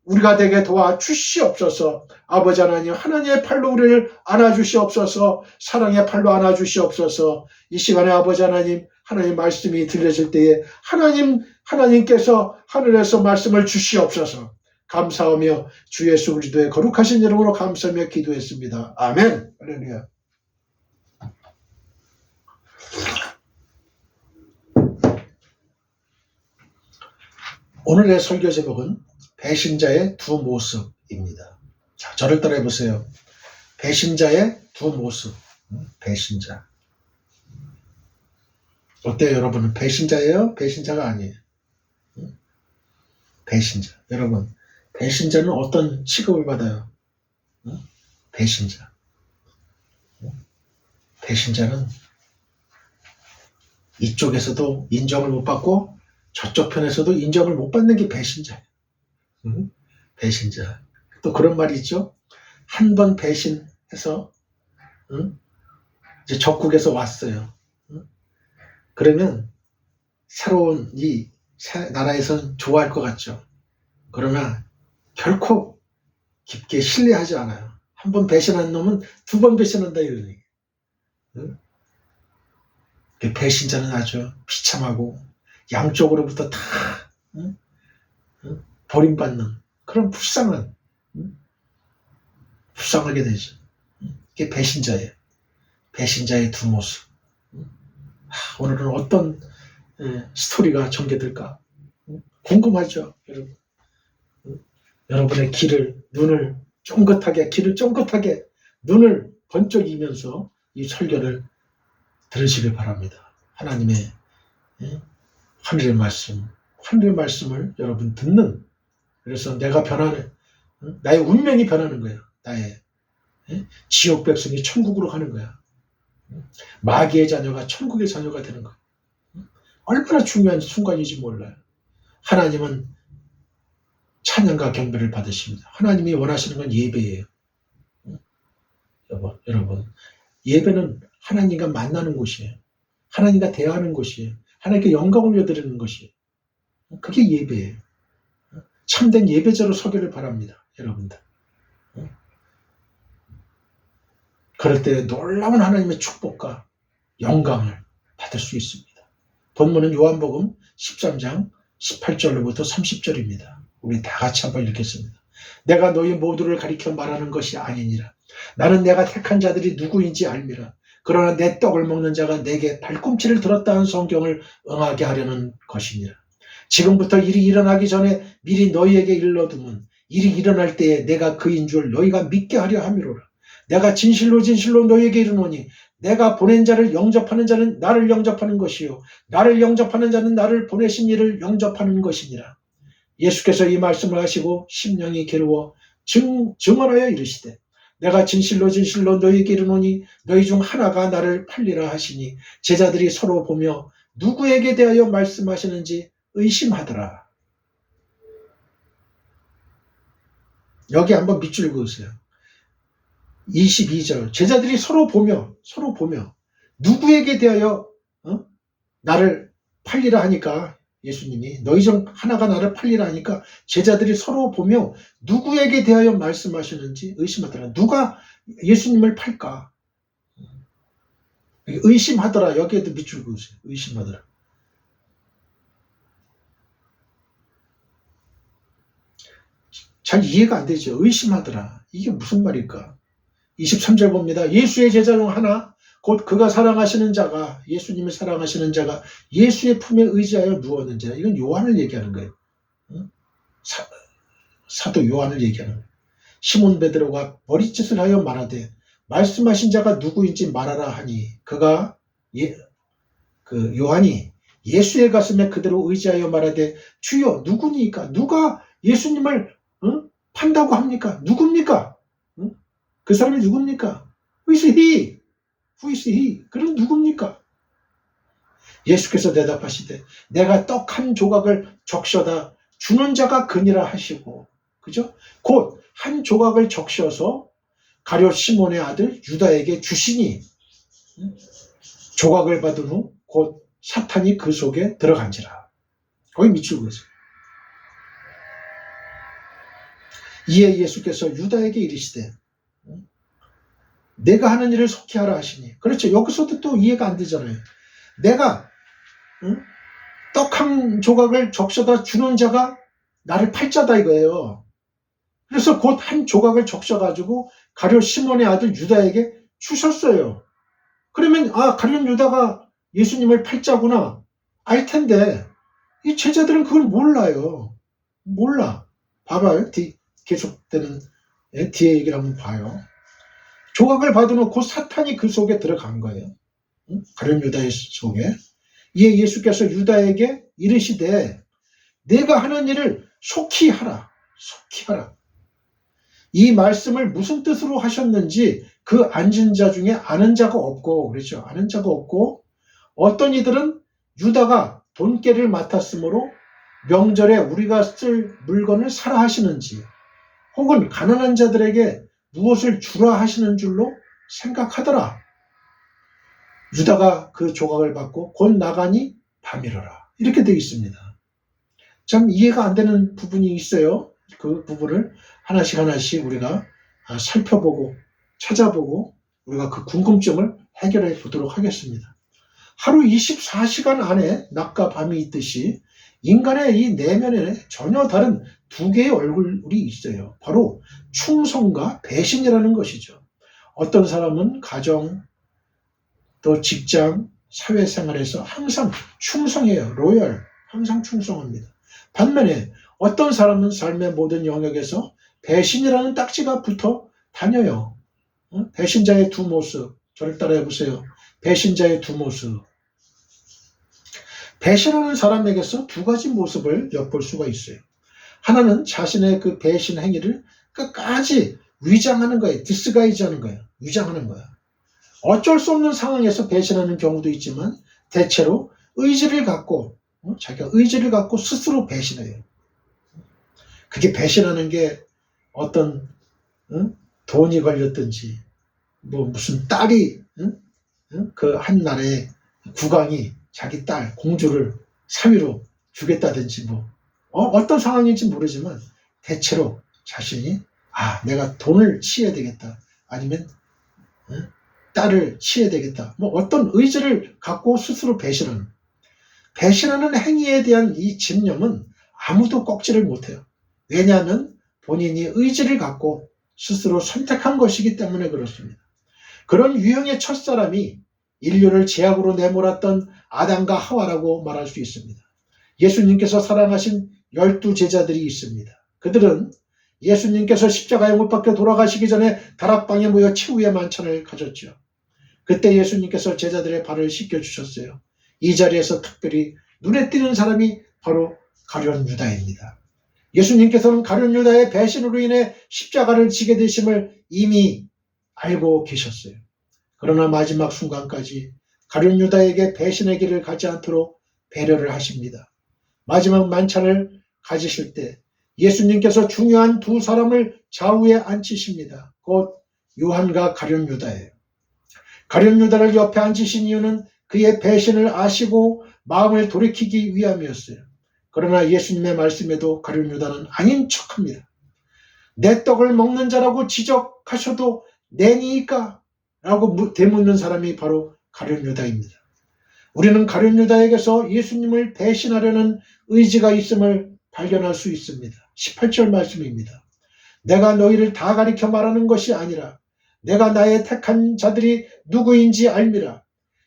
우리가 되게 도와주시옵소서. 아버지 하나님, 하나님의 팔로 우리를 안아주시옵소서. 사랑의 팔로 안아주시옵소서. 이 시간에 아버지 하나님, 하나님 말씀이 들려질 때에 하나님께서 하늘에서 말씀을 주시옵소서. 감사하며 주 예수 그리스도의 거룩하신 이름으로 감사하며 기도했습니다. 아멘. 할렐루야. 오늘의 설교 제목은 배신자의 두 모습입니다. 자, 저를 따라해 보세요. 배신자의 두 모습. 배신자. 어때요, 여러분은? 배신자예요? 배신자가 아니에요? 배신자. 여러분, 배신자는 어떤 취급을 받아요? 배신자. 배신자는 이쪽에서도 인정을 못 받고 저쪽 편에서도 인정을 못 받는 게 배신자예요. 배신자. 또 그런 말이 있죠. 한 번 배신해서 이제 적국에서 왔어요. 그러면 새로운 이 나라에선 좋아할 것 같죠. 그러나 결코 깊게 신뢰하지 않아요. 한 번 배신한 놈은 두 번 배신한다 이러니. 배신자는 아주 비참하고 양쪽으로부터 다 버림받는 그런 불쌍하게 되죠. 이게 배신자예요. 배신자의 두 모습. 오늘은 어떤 스토리가 전개될까? 궁금하죠, 여러분. 여러분의 눈을 쫑긋하게 눈을 번쩍이면서 이 설교를 들으시길 바랍니다. 하나님의 하늘의 말씀을 여러분 듣는, 그래서 내가 변하는, 나의 운명이 변하는 거예요. 나의 지옥 백성이 천국으로 가는 거야. 마귀의 자녀가 천국의 자녀가 되는 거야. 얼마나 중요한 순간인지 몰라요. 하나님은 찬양과 경배를 받으십니다. 하나님이 원하시는 건 예배예요. 여러분, 예배는 하나님과 만나는 곳이에요. 하나님과 대화하는 곳이에요. 하나님께 영광을 올려드리는 것이에요. 그게 예배예요. 참된 예배자로 서기를 바랍니다, 여러분들. 그럴 때 놀라운 하나님의 축복과 영광을 받을 수 있습니다. 본문은 요한복음 13장 18절로부터 30절입니다. 우리 다 같이 한번 읽겠습니다. 내가 너희 모두를 가리켜 말하는 것이 아니니라. 나는 내가 택한 자들이 누구인지 알미라. 그러나 내 떡을 먹는 자가 내게 발꿈치를 들었다 한 성경을 응하게 하려는 것이니라. 지금부터 일이 일어나기 전에 미리 너희에게 일러두면 일이 일어날 때에 내가 그인 줄 너희가 믿게 하려 함이로라. 내가 진실로 진실로 너희에게 이르노니 내가 보낸 자를 영접하는 자는 나를 영접하는 것이요 나를 영접하는 자는 나를 보내신 이를 영접하는 것이니라. 예수께서 이 말씀을 하시고 심령이 괴로워 증언하여 이르시되 내가 진실로 진실로 너희에게 이르노니 너희 중 하나가 나를 팔리라 하시니 제자들이 서로 보며 누구에게 대하여 말씀하시는지 의심하더라. 여기 한번 밑줄 그으세요. 22절 제자들이 서로 보며 누구에게 대하여 나를 팔리라 하니까 예수님이 너희 중 하나가 나를 팔리라 하니까 제자들이 서로 보며 누구에게 대하여 말씀하시는지 의심하더라. 누가 예수님을 팔까? 의심하더라. 여기에도 밑줄 그으세요. 의심하더라. 잘 이해가 안 되죠. 의심하더라. 이게 무슨 말일까? 23절 봅니다. 예수의 제자 중 하나 곧 그가 사랑하시는 자가 예수님을 사랑하시는 자가 예수의 품에 의지하여 누웠는 자. 이건 요한을 얘기하는 거예요. 사도 요한을 얘기하는 거예요. 시몬 베드로가 머리짓을 하여 말하되 말씀하신 자가 누구인지 말하라 하니 그가 요한이 예수의 가슴에 그대로 의지하여 말하되 주여 누구니까? 누가 예수님을 판다고 합니까? 누굽니까? 그 사람이 누굽니까? Who is he? Who is he? 그럼 누굽니까? 예수께서 대답하시되 내가 떡 한 조각을 적셔다 주는 자가 그니라 하시고 그죠? 곧 한 조각을 적셔서 가룟 시몬의 아들 유다에게 주시니 조각을 받은 후 곧 사탄이 그 속에 들어간지라. 거기 밑줄 그으세요. 이에 예수께서 유다에게 이르시되 내가 하는 일을 속히 하라 하시니 그렇죠. 여기서도 또 이해가 안 되잖아요. 내가 떡 한 조각을 적셔다 주는 자가 나를 팔 자다 이거예요. 그래서 곧 한 조각을 적셔가지고 가룟 시몬의 아들 유다에게 주셨어요. 그러면 가룟 유다가 예수님을 팔 자구나 알 텐데 이 제자들은 그걸 몰라요. 몰라. 봐봐요. 계속되는 뒤에 얘기를 한번 봐요. 조각을 받으면 곧 사탄이 그 속에 들어간 거예요. 가룟 유다의 속에. 이에 예수께서 유다에게 이르시되 내가 하는 일을 속히 하라. 속히 하라. 이 말씀을 무슨 뜻으로 하셨는지 그 앉은 자 중에 아는 자가 없고 그렇죠. 아는 자가 없고 어떤 이들은 유다가 돈깨를 맡았으므로 명절에 우리가 쓸 물건을 사라 하시는지 혹은 가난한 자들에게 무엇을 주라 하시는 줄로 생각하더라. 유다가 그 조각을 받고 곧 나가니 밤이러라. 이렇게 되어 있습니다. 참 이해가 안 되는 부분이 있어요. 그 부분을 하나씩 우리가 살펴보고 찾아보고 우리가 그 궁금증을 해결해 보도록 하겠습니다. 하루 24시간 안에 낮과 밤이 있듯이 인간의 이 내면에 전혀 다른 두 개의 얼굴이 있어요. 바로 충성과 배신이라는 것이죠. 어떤 사람은 가정, 또 직장, 사회생활에서 항상 충성해요. 로열, 항상 충성합니다. 반면에 어떤 사람은 삶의 모든 영역에서 배신이라는 딱지가 붙어 다녀요. 배신자의 두 모습, 저를 따라해 보세요. 배신자의 두 모습. 배신하는 사람에게서 두 가지 모습을 엿볼 수가 있어요. 하나는 자신의 그 배신 행위를 끝까지 위장하는 거예요. 디스가이즈하는 거예요. 위장하는 거예요. 어쩔 수 없는 상황에서 배신하는 경우도 있지만 대체로 의지를 갖고 자기가 의지를 갖고 스스로 배신해요. 그게 배신하는 게 어떤 돈이 걸렸든지 무슨 딸이 그 한 나라의 국왕이 자기 딸 공주를 사위로 주겠다든지 어떤 상황인지 모르지만 대체로 자신이 내가 돈을 취해야 되겠다 아니면 딸을 취해야 되겠다 어떤 의지를 갖고 스스로 배신하는 행위에 대한 이 집념은 아무도 꺾지를 못해요. 왜냐하면 본인이 의지를 갖고 스스로 선택한 것이기 때문에 그렇습니다. 그런 유형의 첫사람이 인류를 죄악으로 내몰았던 아담과 하와라고 말할 수 있습니다. 예수님께서 사랑하신 12 제자들이 있습니다. 그들은 예수님께서 십자가에 못 박혀 돌아가시기 전에 다락방에 모여 최후의 만찬을 가졌죠. 그때 예수님께서 제자들의 발을 씻겨주셨어요. 이 자리에서 특별히 눈에 띄는 사람이 바로 가룟 유다입니다. 예수님께서는 가룟 유다의 배신으로 인해 십자가를 지게 되심을 이미 알고 계셨어요. 그러나 마지막 순간까지 가룟 유다에게 배신의 길을 가지 않도록 배려를 하십니다. 마지막 만찬을 가지실 때 예수님께서 중요한 두 사람을 좌우에 앉히십니다. 곧 요한과 가룟 유다예요. 가룟 유다를 옆에 앉히신 이유는 그의 배신을 아시고 마음을 돌이키기 위함이었어요. 그러나 예수님의 말씀에도 가룟 유다는 아닌 척합니다. 내 떡을 먹는 자라고 지적하셔도 내니까? 라고 되묻는 사람이 바로 가룟 유다입니다. 우리는 가룟 유다에게서 예수님을 배신하려는 의지가 있음을 발견할 수 있습니다. 18절 말씀입니다. 내가 너희를 다 가리켜 말하는 것이 아니라 내가 나의 택한 자들이 누구인지 알미라.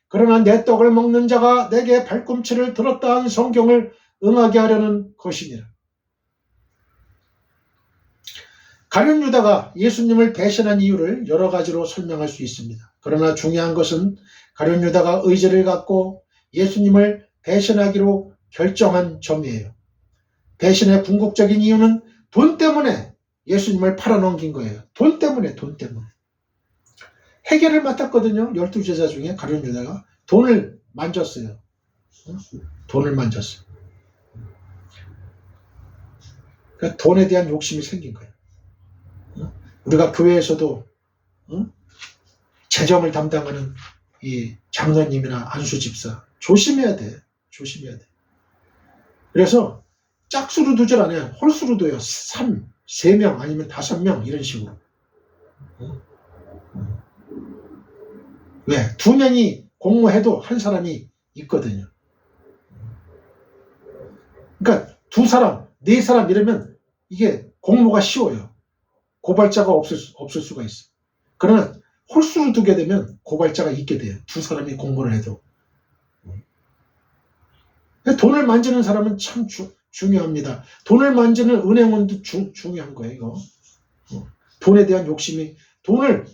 그러나 내 떡을 먹는 자가 내게 발꿈치를 들었다 한 성경을 응하게 하려는 것이니라. 가룟 유다가 예수님을 배신한 이유를 여러 가지로 설명할 수 있습니다. 그러나 중요한 것은 가룟 유다가 의지를 갖고 예수님을 배신하기로 결정한 점이에요. 배신의 궁극적인 이유는 돈 때문에 예수님을 팔아넘긴 거예요. 돈 때문에. 회개를 맡았거든요. 12제자 중에 가룟 유다가 돈을 만졌어요. 돈을 만졌어요. 그러니까 돈에 대한 욕심이 생긴 거예요. 우리가 교회에서도 재정을 담당하는 이 장로님이나 안수집사 조심해야 돼. 그래서 짝수로 두질 않아요. 홀수로 둬요. 3명 아니면 5명 이런 식으로. 왜? 2명이 공모해도 한 사람이 있거든요. 그러니까 2사람, 4사람 이러면 이게 공모가 쉬워요. 고발자가 없을 수가 있어. 그러나 홀수로 두게 되면 고발자가 있게 돼요. 2사람이 공모를 해도. 돈을 만지는 사람은 참 중요합니다. 돈을 만지는 은행원도 중요한 거예요. 이거. 돈에 대한 욕심이, 돈을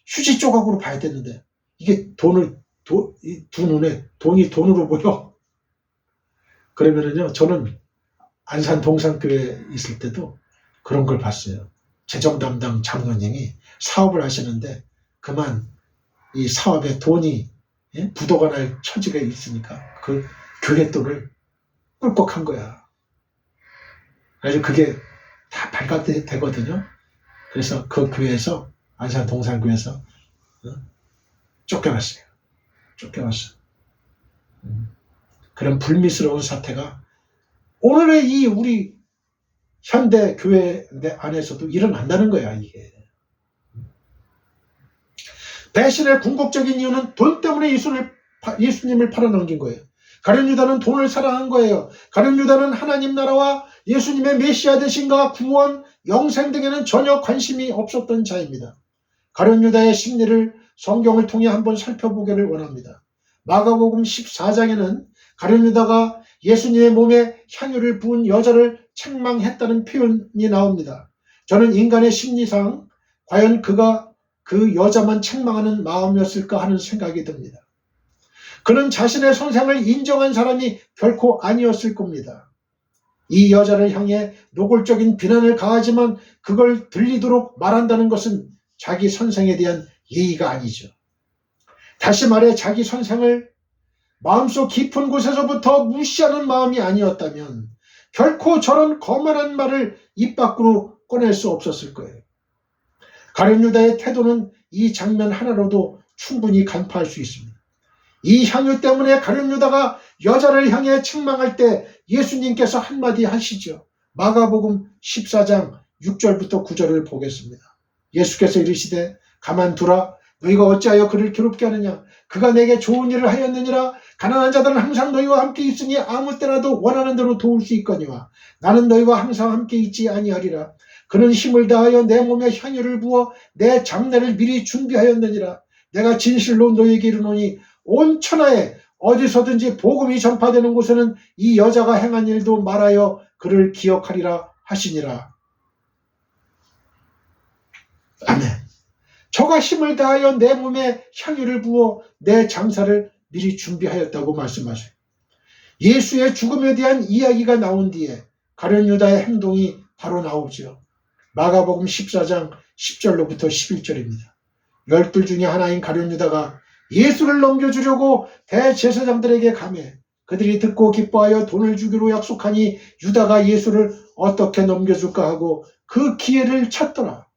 휴지 조각으로 봐야 되는데 이게 두 눈에 돈이 돈으로 보여. 그러면은요, 저는 안산 동산교회에 있을 때도 그런 걸 봤어요. 재정 담당 장로님이 사업을 하시는데 그만 이 사업에 돈이 부도가 날 처지가 있으니까 그 교회 돈을 꿀꺽한 거야. 그래서 그게 다 발각되거든요. 그래서 그 교회에서, 안산 동산교회에서 쫓겨났어요. 그런 불미스러운 사태가 오늘의 이 우리 현대 교회 안에서도 일어난다는 거야, 이게. 배신의 궁극적인 이유는 돈 때문에 예수님을 팔아넘긴 거예요. 가룟 유다는 돈을 사랑한 거예요. 가룟 유다는 하나님 나라와 예수님의 메시아 되신가 구원, 영생 등에는 전혀 관심이 없었던 자입니다. 가룟 유다의 심리를 성경을 통해 한번 살펴보기를 원합니다. 마가복음 14장에는 가룟 유다가 예수님의 몸에 향유를 부은 여자를 책망했다는 표현이 나옵니다. 저는 인간의 심리상 과연 그가 그 여자만 책망하는 마음이었을까 하는 생각이 듭니다. 그는 자신의 선생을 인정한 사람이 결코 아니었을 겁니다. 이 여자를 향해 노골적인 비난을 가하지만 그걸 들리도록 말한다는 것은 자기 선생에 대한 예의가 아니죠. 다시 말해 자기 선생을 마음속 깊은 곳에서부터 무시하는 마음이 아니었다면 결코 저런 거만한 말을 입 밖으로 꺼낼 수 없었을 거예요. 가룟 유다의 태도는 이 장면 하나로도 충분히 간파할 수 있습니다. 이 향유 때문에 가룟 유다가 여자를 향해 책망할 때 예수님께서 한마디 하시죠. 마가복음 14장 6절부터 9절을 보겠습니다. 예수께서 이르시되 가만두라. 너희가 어찌하여 그를 괴롭게 하느냐. 그가 내게 좋은 일을 하였느니라. 가난한 자들은 항상 너희와 함께 있으니 아무 때라도 원하는 대로 도울 수 있거니와 나는 너희와 항상 함께 있지 아니하리라. 그는 힘을 다하여 내 몸에 향유를 부어 내 장례를 미리 준비하였느니라. 내가 진실로 너희에게 이르노니 온 천하에 어디서든지 복음이 전파되는 곳에는 이 여자가 행한 일도 말하여 그를 기억하리라 하시니라. 아멘. 저가 힘을 다하여 내 몸에 향유를 부어 내 장사를 미리 준비하였다고 말씀하셔요. 예수의 죽음에 대한 이야기가 나온 뒤에 가룟 유다의 행동이 바로 나오죠. 마가복음 14장 10절로부터 11절입니다. 12 중에 하나인 가룟 유다가 예수를 넘겨주려고 대제사장들에게 가매 그들이 듣고 기뻐하여 돈을 주기로 약속하니 유다가 예수를 어떻게 넘겨줄까 하고 그 기회를 찾더라.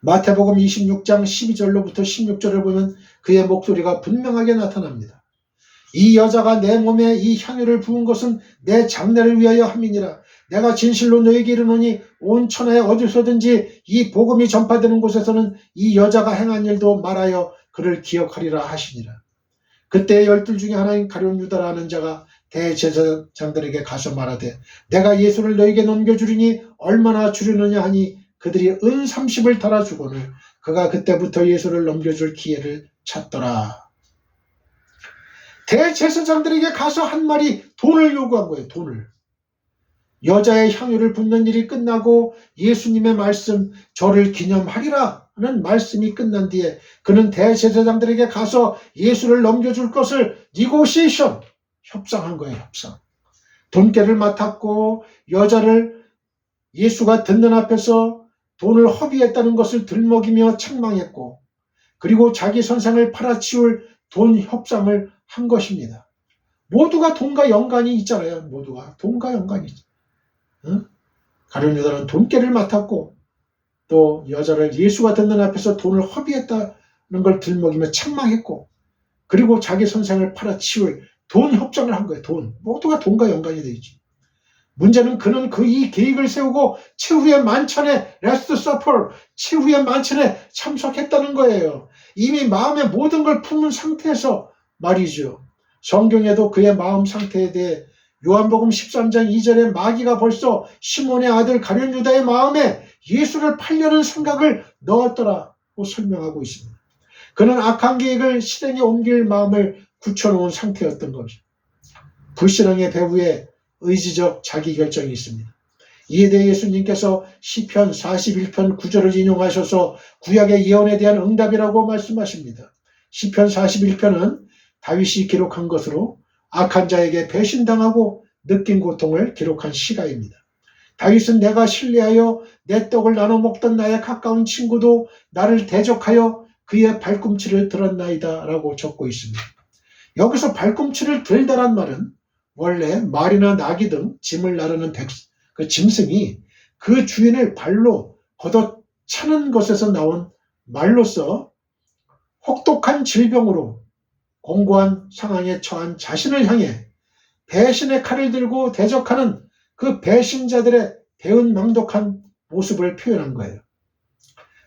마태복음 26장 12절로부터 16절을 보면 그의 목소리가 분명하게 나타납니다. 이 여자가 내 몸에 이 향유를 부은 것은 내 장례를 위하여 함이니라. 내가 진실로 너에게 이르노니 온 천하에 어디서든지 이 복음이 전파되는 곳에서는 이 여자가 행한 일도 말하여 그를 기억하리라 하시니라. 그때 12 중에 하나인 가룟 유다라는 자가 대제사장들에게 가서 말하되 내가 예수를 너에게 넘겨주리니 얼마나 주려느냐 하니 그들이 은 30을 달아주거늘 그가 그때부터 예수를 넘겨줄 기회를 찾더라. 대제사장들에게 가서 한 말이 돈을 요구한 거예요. 돈을. 여자의 향유를 붓는 일이 끝나고 예수님의 말씀 저를 기념하리라 하는 말씀이 끝난 뒤에 그는 대제사장들에게 가서 예수를 넘겨줄 것을 니고시에이션 협상한 거예요. 협상. 돈깨를 맡았고 여자를 예수가 듣는 앞에서 돈을 허비했다는 것을 들먹이며 책망했고 그리고 자기 선생을 팔아치울 돈 협상을 한 것입니다. 모두가 돈과 연관이 있잖아요. 모두가 돈과 연관이 있죠. 응? 가룟 유다는 돈깨를 맡았고 또 여자를 예수가 듣는 앞에서 돈을 허비했다는 걸 들먹이며 책망했고 그리고 자기 선생을 팔아치울 돈 협상을 한 거예요. 돈. 모두가 돈과 연관이 되어 있지. 문제는 그는 이 계획을 세우고 최후의 만찬에 레스트 서퍼, 최후의 만찬에 참석했다는 거예요. 이미 마음의 모든 걸 품은 상태에서 말이죠. 성경에도 그의 마음 상태에 대해 요한복음 13장 2절에 마귀가 벌써 시몬의 아들 가룟 유다의 마음에 예수를 팔려는 생각을 넣었더라고 설명하고 있습니다. 그는 악한 계획을 실행에 옮길 마음을 굳혀놓은 상태였던 거죠. 불신앙의 배후에 의지적 자기결정이 있습니다. 이에 대해 예수님께서 시편 41편 9절을 인용하셔서 구약의 예언에 대한 응답이라고 말씀하십니다. 시편 41편은 다윗이 기록한 것으로 악한 자에게 배신당하고 느낀 고통을 기록한 시가입니다. 다윗은 내가 신뢰하여 내 떡을 나눠 먹던 나의 가까운 친구도 나를 대적하여 그의 발꿈치를 들었나이다 라고 적고 있습니다. 여기서 발꿈치를 들다란 말은 원래 말이나 나귀 등 짐을 나르는 그 짐승이 그 주인을 발로 걷어차는 것에서 나온 말로서 혹독한 질병으로 공고한 상황에 처한 자신을 향해 배신의 칼을 들고 대적하는 그 배신자들의 배은망덕한 모습을 표현한 거예요.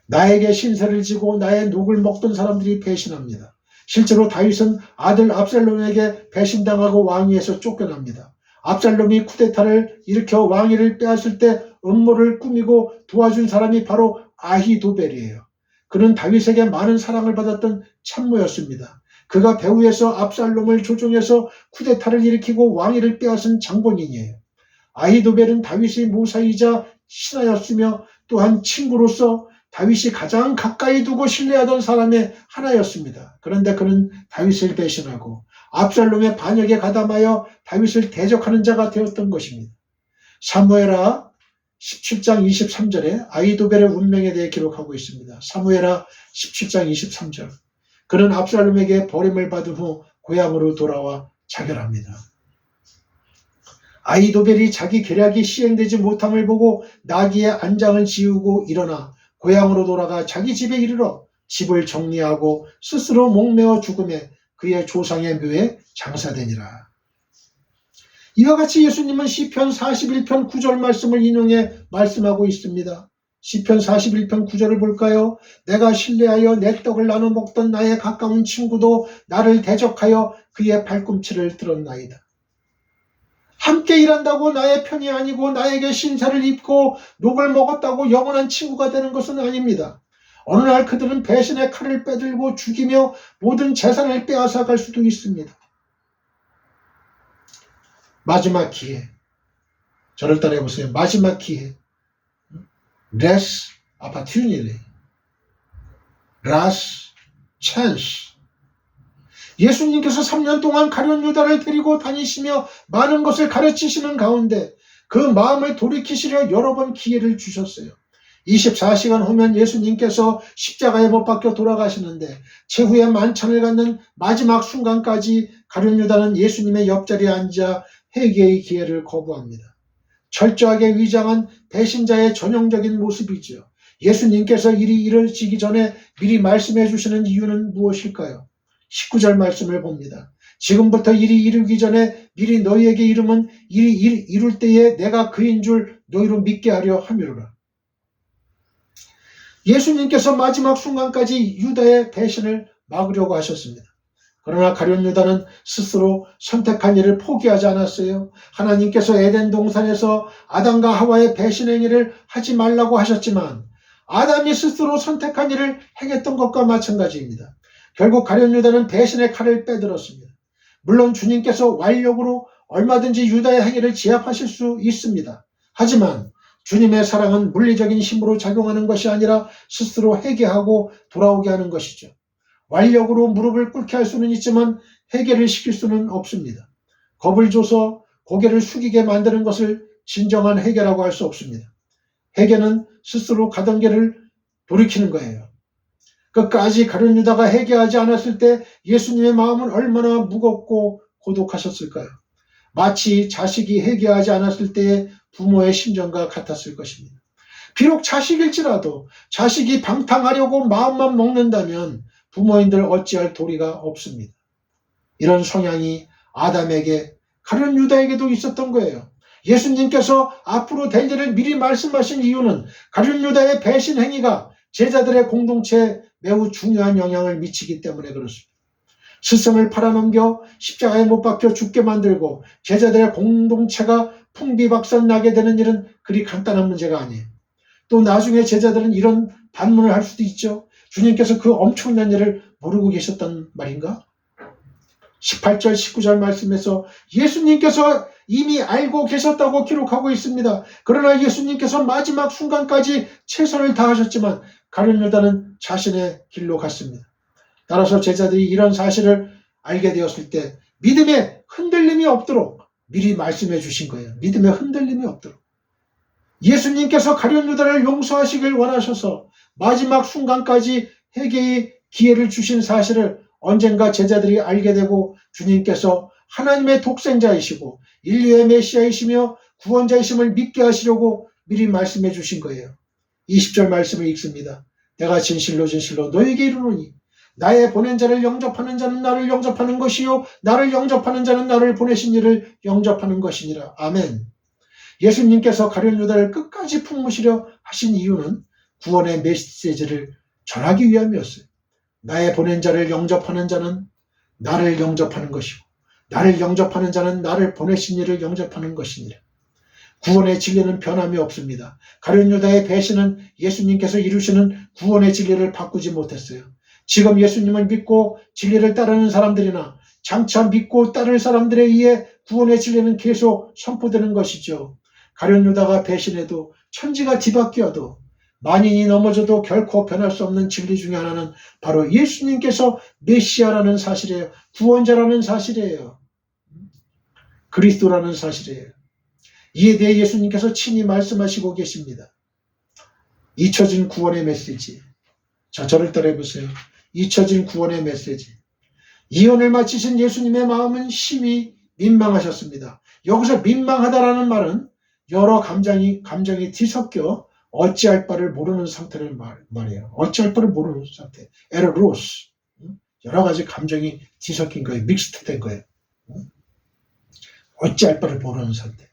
나에게 신세를 지고 나의 녹을 먹던 사람들이 배신합니다. 실제로 다윗은 아들 압살롬에게 배신당하고 왕위에서 쫓겨납니다. 압살롬이 쿠데타를 일으켜 왕위를 빼앗을 때 음모를 꾸미고 도와준 사람이 바로 아히도벨이에요. 그는 다윗에게 많은 사랑을 받았던 참모였습니다. 그가 배후에서 압살롬을 조종해서 쿠데타를 일으키고 왕위를 빼앗은 장본인이에요. 아히도벨은 다윗의 모사이자 신하였으며 또한 친구로서 다윗이 가장 가까이 두고 신뢰하던 사람의 하나였습니다. 그런데 그는 다윗을 배신하고 압살롬의 반역에 가담하여 다윗을 대적하는 자가 되었던 것입니다. 사무엘하 17장 23절에 아히도벨의 운명에 대해 기록하고 있습니다. 사무엘하 17장 23절. 그는 압살롬에게 버림을 받은 후 고향으로 돌아와 자결합니다. 아히도벨이 자기 계략이 시행되지 못함을 보고 나귀의 안장을 지우고 일어나 고향으로 돌아가 자기 집에 이르러 집을 정리하고 스스로 목매어 죽음에 그의 조상의 묘에 장사되니라. 이와 같이 예수님은 시편 41편 9절 말씀을 인용해 말씀하고 있습니다. 시편 41편 9절을 볼까요? 내가 신뢰하여 내 떡을 나눠 먹던 나의 가까운 친구도 나를 대적하여 그의 발꿈치를 들었나이다. 함께 일한다고 나의 편이 아니고 나에게 신사를 입고 녹을 먹었다고 영원한 친구가 되는 것은 아닙니다. 어느 날 그들은 배신의 칼을 빼들고 죽이며 모든 재산을 빼앗아 갈 수도 있습니다. 마지막 기회. 저를 따라해보세요. 마지막 기회. Last opportunity, last chance. 예수님께서 3년 동안 가룟 유다를 데리고 다니시며 많은 것을 가르치시는 가운데 그 마음을 돌이키시려 여러 번 기회를 주셨어요. 24시간 후면 예수님께서 십자가에 못 박혀 돌아가시는데 최후의 만찬을 갖는 마지막 순간까지 가룟 유다는 예수님의 옆자리에 앉아 회개의 기회를 거부합니다. 철저하게 위장한 배신자의 전형적인 모습이죠. 예수님께서 일이 이루어지기 전에 미리 말씀해 주시는 이유는 무엇일까요? 19절 말씀을 봅니다. 지금부터 일이 이루기 전에 미리 너희에게 이름은 일이 이룰 때에 내가 그인 줄 너희로 믿게 하려 함이로라. 예수님께서 마지막 순간까지 유다의 배신을 막으려고 하셨습니다. 그러나 가룟 유다는 스스로 선택한 일을 포기하지 않았어요. 하나님께서 에덴 동산에서 아담과 하와의 배신 행위를 하지 말라고 하셨지만 아담이 스스로 선택한 일을 행했던 것과 마찬가지입니다. 결국 가룟 유다는 배신의 칼을 빼들었습니다. 물론 주님께서 완력으로 얼마든지 유다의 행위를 제압하실 수 있습니다. 하지만 주님의 사랑은 물리적인 힘으로 작용하는 것이 아니라 스스로 회개하고 돌아오게 하는 것이죠. 완력으로 무릎을 꿇게 할 수는 있지만 회개를 시킬 수는 없습니다. 겁을 줘서 고개를 숙이게 만드는 것을 진정한 회개라고 할 수 없습니다. 회개는 스스로 가던 길을 돌이키는 거예요. 끝까지 가룟 유다가 회개하지 않았을 때 예수님의 마음은 얼마나 무겁고 고독하셨을까요? 마치 자식이 회개하지 않았을 때의 부모의 심정과 같았을 것입니다. 비록 자식일지라도 자식이 방탕하려고 마음만 먹는다면 부모인들 어찌할 도리가 없습니다. 이런 성향이 아담에게 가룟 유다에게도 있었던 거예요. 예수님께서 앞으로 될 일을 미리 말씀하신 이유는 가룟 유다의 배신 행위가 제자들의 공동체에 매우 중요한 영향을 미치기 때문에 그렇습니다. 스승을 팔아넘겨 십자가에 못 박혀 죽게 만들고 제자들의 공동체가 풍비박산 나게 되는 일은 그리 간단한 문제가 아니에요. 또 나중에 제자들은 이런 반문을 할 수도 있죠. 주님께서 그 엄청난 일을 모르고 계셨단 말인가? 18절 19절 말씀에서 예수님께서 이미 알고 계셨다고 기록하고 있습니다. 그러나 예수님께서 마지막 순간까지 최선을 다하셨지만 가룟 유다는 자신의 길로 갔습니다. 따라서 제자들이 이런 사실을 알게 되었을 때 믿음에 흔들림이 없도록 미리 말씀해 주신 거예요. 믿음에 흔들림이 없도록. 예수님께서 가룟 유다를 용서하시길 원하셔서 마지막 순간까지 회개의 기회를 주신 사실을 언젠가 제자들이 알게 되고 주님께서 하나님의 독생자이시고 인류의 메시아이시며 구원자이심을 믿게 하시려고 미리 말씀해 주신 거예요. 20절 말씀을 읽습니다. 내가 진실로 진실로 너에게 이르노니 나의 보낸 자를 영접하는 자는 나를 영접하는 것이요 나를 영접하는 자는 나를 보내신 이를 영접하는 것이니라. 아멘. 예수님께서 가룟 유다를 끝까지 품으시려 하신 이유는 구원의 메시지를 전하기 위함이었어요. 나의 보낸 자를 영접하는 자는 나를 영접하는 것이고 나를 영접하는 자는 나를 보내신 이를 영접하는 것이니라. 구원의 진리는 변함이 없습니다. 가룟 유다의 배신은 예수님께서 이루시는 구원의 진리를 바꾸지 못했어요. 지금 예수님을 믿고 진리를 따르는 사람들이나 장차 믿고 따를 사람들에 의해 구원의 진리는 계속 선포되는 것이죠. 가룟 유다가 배신해도 천지가 뒤바뀌어도 만인이 넘어져도 결코 변할 수 없는 진리 중에 하나는 바로 예수님께서 메시아라는 사실이에요. 구원자라는 사실이에요. 그리스도라는 사실이에요. 이에 대해 예수님께서 친히 말씀하시고 계십니다. 잊혀진 구원의 메시지. 자, 저를 따라해보세요. 잊혀진 구원의 메시지. 이언을 마치신 예수님의 마음은 심히 민망하셨습니다. 여기서 민망하다라는 말은 여러 감정이 뒤섞여 어찌할 바를 모르는 상태를 말해요. 어찌할 바를 모르는 상태. 에르로스. 여러 가지 감정이 뒤섞인 거예요. 믹스트 된 거예요. 어찌할 바를 모르는 상태.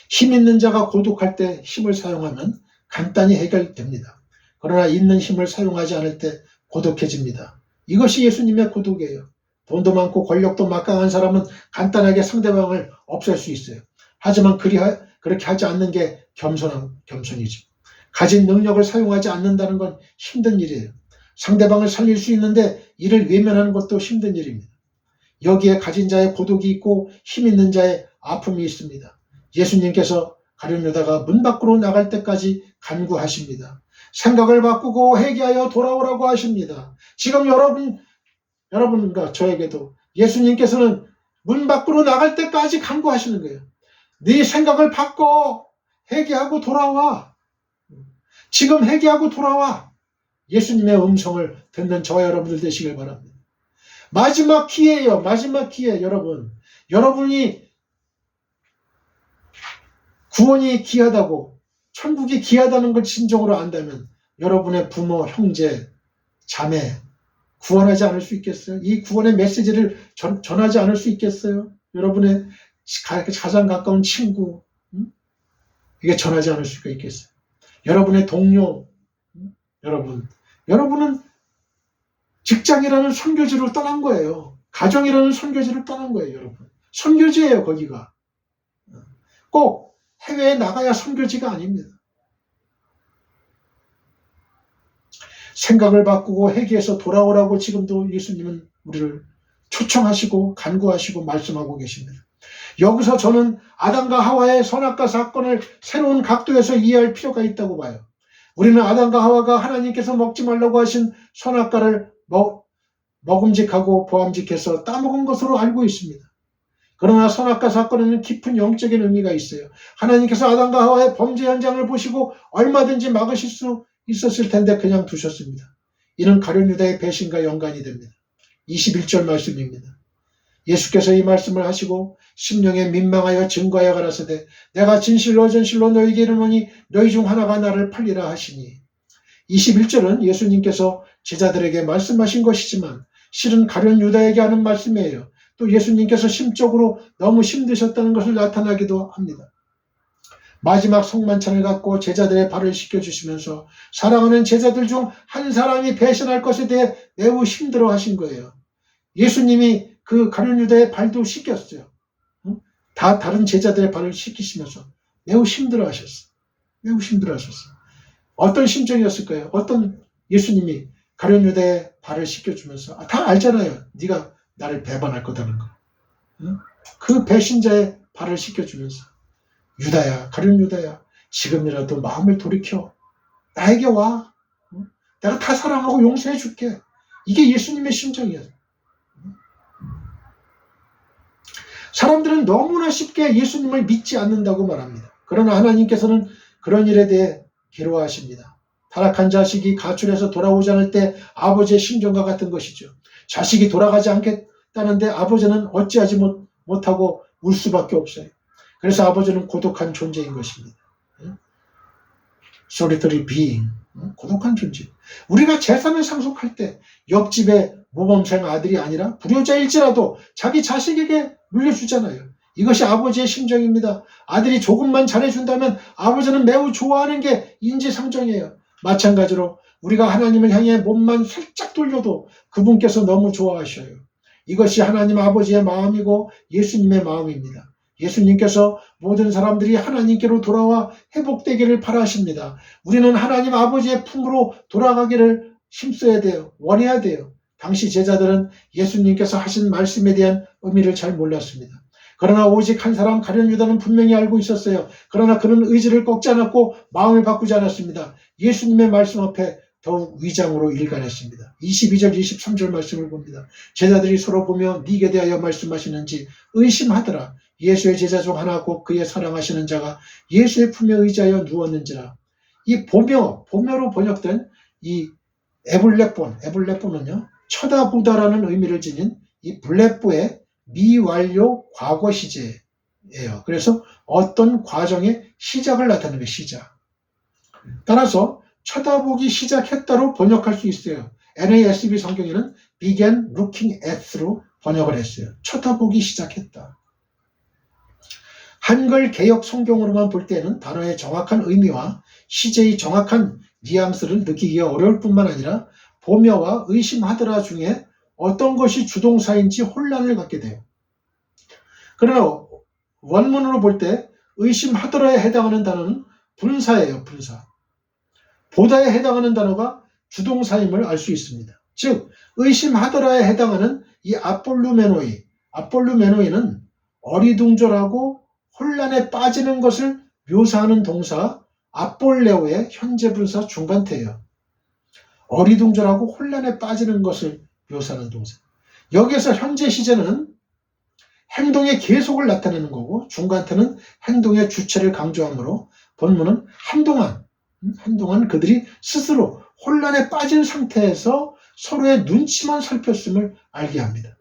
힘 있는 자가 고독할 때 힘을 사용하면 간단히 해결됩니다. 그러나 있는 힘을 사용하지 않을 때 고독해집니다. 이것이 예수님의 고독이에요. 돈도 많고 권력도 막강한 사람은 간단하게 상대방을 없앨 수 있어요. 하지만 그렇게 하지 않는 게 겸손이죠. 가진 능력을 사용하지 않는다는 건 힘든 일이에요. 상대방을 살릴 수 있는데 이를 외면하는 것도 힘든 일입니다. 여기에 가진 자의 고독이 있고 힘 있는 자의 아픔이 있습니다. 예수님께서 가룟 유다가 문 밖으로 나갈 때까지 간구하십니다. 생각을 바꾸고 회개하여 돌아오라고 하십니다. 지금 여러분과 저에게도 예수님께서는 문 밖으로 나갈 때까지 간구하시는 거예요. 네 생각을 바꿔 회개하고 돌아와. 지금 회개하고 돌아와. 예수님의 음성을 듣는 저와 여러분들 되시길 바랍니다. 마지막 기회예요. 마지막 기회. 여러분이 구원이 귀하다고, 천국이 귀하다는 걸 진정으로 안다면 여러분의 부모, 형제, 자매 구원하지 않을 수 있겠어요? 이 구원의 메시지를 전하지 않을 수 있겠어요? 여러분의 가장 가까운 친구, 이게 전하지 않을 수가 있겠어요? 여러분의 동료, 여러분은 직장이라는 선교지를 떠난 거예요. 가정이라는 선교지를 떠난 거예요, 여러분. 선교지예요, 거기가. 꼭 해외에 나가야 선교지가 아닙니다. 생각을 바꾸고 회개해서 돌아오라고 지금도 예수님은 우리를 초청하시고 간구하시고 말씀하고 계십니다. 여기서 저는 아담과 하와의 선악과 사건을 새로운 각도에서 이해할 필요가 있다고 봐요. 우리는 아담과 하와가 하나님께서 먹지 말라고 하신 선악과를 먹음직하고 보암직해서 따먹은 것으로 알고 있습니다. 그러나 선악과 사건에는 깊은 영적인 의미가 있어요. 하나님께서 아담과 하와의 범죄 현장을 보시고 얼마든지 막으실 수 있었을 텐데 그냥 두셨습니다. 이는 가룟 유다의 배신과 연관이 됩니다. 21절 말씀입니다. 예수께서 이 말씀을 하시고 심령에 민망하여 증거하여 가라사대 내가 진실로 너희에게 이르노니 너희 중 하나가 나를 팔리라 하시니. 21절은 예수님께서 제자들에게 말씀하신 것이지만 실은 가룟 유다에게 하는 말씀이에요. 또 예수님께서 심적으로 너무 힘드셨다는 것을 나타나기도 합니다. 마지막 성만찬을 갖고 제자들의 발을 씻겨주시면서 사랑하는 제자들 중 한 사람이 배신할 것에 대해 매우 힘들어 하신 거예요. 예수님이 그 가룟 유다의 발도 씻겼어요. 다 다른 제자들의 발을 씻기시면서 매우 힘들어 하셨어요. 매우 힘들어 하셨어요. 어떤 심정이었을까요? 어떤 예수님이 가룟 유다의 발을 씻겨주면서 다 알잖아요. 네가 나를 배반할 거다는 거. 그 배신자의 발을 씻겨주면서 유다야, 가룟 유다야, 지금이라도 마음을 돌이켜 나에게 와. 내가 다 사랑하고 용서해 줄게. 이게 예수님의 심정이에요. 사람들은 너무나 쉽게 예수님을 믿지 않는다고 말합니다. 그러나 하나님께서는 그런 일에 대해 괴로워하십니다. 타락한 자식이 가출해서 돌아오지 않을 때 아버지의 심정과 같은 것이죠. 자식이 돌아가지 않겠다는데 아버지는 어찌하지 못하고 울 수밖에 없어요. 그래서 아버지는 고독한 존재인 것입니다. solitary being, 고독한 존재. 우리가 재산을 상속할 때 옆집의 모범생 아들이 아니라 불효자일지라도 자기 자식에게 물려주잖아요. 이것이 아버지의 심정입니다. 아들이 조금만 잘해준다면 아버지는 매우 좋아하는 게 인지상정이에요. 마찬가지로 우리가 하나님을 향해 몸만 살짝 돌려도 그분께서 너무 좋아하셔요. 이것이 하나님 아버지의 마음이고 예수님의 마음입니다. 예수님께서 모든 사람들이 하나님께로 돌아와 회복되기를 바라십니다. 우리는 하나님 아버지의 품으로 돌아가기를 힘써야 돼요. 원해야 돼요. 당시 제자들은 예수님께서 하신 말씀에 대한 의미를 잘 몰랐습니다. 그러나 오직 한 사람 가룟 유다는 분명히 알고 있었어요. 그러나 그는 의지를 꺾지 않았고 마음을 바꾸지 않았습니다. 예수님의 말씀 앞에 더욱 위장으로 일관했습니다. 22절 23절 말씀을 봅니다. 제자들이 서로 보며 네게 대하여 말씀하시는지 의심하더라. 예수의 제자 중 하나 곧 그의 사랑하시는 자가 예수의 품에 의지하여 누웠는지라. 이 보며로 번역된 이 에블레본은요 쳐다보다라는 의미를 지닌 이 블레뽀의 미완료 과거 시제예요. 그래서 어떤 과정의 시작을 나타내는 거예요. 시작. 따라서 쳐다보기 시작했다로 번역할 수 있어요. NASB 성경에는 began looking at로 번역을 했어요. 쳐다보기 시작했다. 한글 개역 성경으로만 볼 때는 단어의 정확한 의미와 시제의 정확한 뉘앙스를 느끼기가 어려울 뿐만 아니라 보며와 의심하더라 중에 어떤 것이 주동사인지 혼란을 갖게 돼요. 그러나 원문으로 볼 때 의심하더라에 해당하는 단어는 분사예요. 분사. 보다에 해당하는 단어가 주동사임을 알 수 있습니다. 즉 의심하더라에 해당하는 이 아폴루메노이는 어리둥절하고 혼란에 빠지는 것을 묘사하는 동사 아폴레오의 현재 분사 중간태예요. 어리둥절하고 혼란에 빠지는 것을 묘사하는 동사. 여기에서 현재 시제는 행동의 계속을 나타내는 거고 중간태는 행동의 주체를 강조하므로 본문은 한동안 그들이 스스로 혼란에 빠진 상태에서 서로의 눈치만 살폈음을 알게 합니다.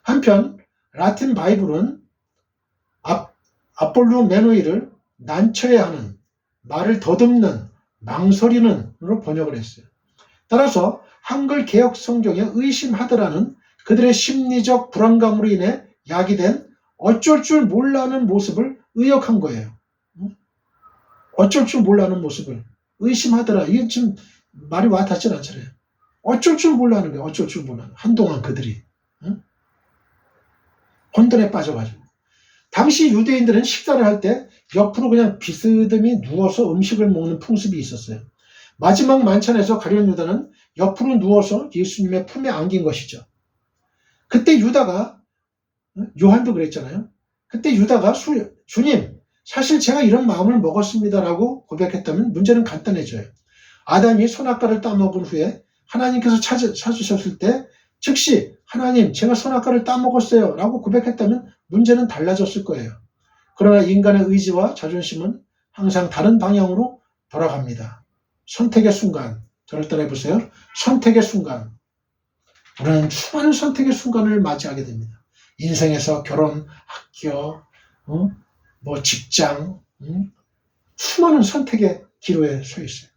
한편 라틴 바이블은 아폴로 메노이를 난처해하는, 말을 더듬는, 망설이는으로 번역을 했어요. 따라서 한글 개역 성경에 의심하더라는 그들의 심리적 불안감으로 인해 야기된 어쩔 줄 몰라하는 모습을 의역한 거예요. 어쩔 줄 몰라하는 모습을 의심하더라. 이게 좀 말이 와닿지 않잖아요. 어쩔 줄 몰라하는 거예요. 어쩔 줄 몰라하는. 한동안 그들이 혼돈에 빠져가지고. 당시 유대인들은 식사를 할 때 옆으로 그냥 비스듬히 누워서 음식을 먹는 풍습이 있었어요. 마지막 만찬에서 가룟 유다는 옆으로 누워서 예수님의 품에 안긴 것이죠. 그때 유다가, 요한도 그랬잖아요. 그때 유다가 주님, 사실 제가 이런 마음을 먹었습니다라고 고백했다면 문제는 간단해져요. 아담이 선악과를 따먹은 후에 하나님께서 찾으셨을 때 즉시 하나님, 제가 선악과를 따먹었어요 라고 고백했다면 문제는 달라졌을 거예요. 그러나 인간의 의지와 자존심은 항상 다른 방향으로 돌아갑니다. 선택의 순간, 저를 따라해보세요. 선택의 순간. 우리는 수많은 선택의 순간을 맞이하게 됩니다. 인생에서 결혼, 학교, 직장, 수많은 선택의 기로에 서 있어요.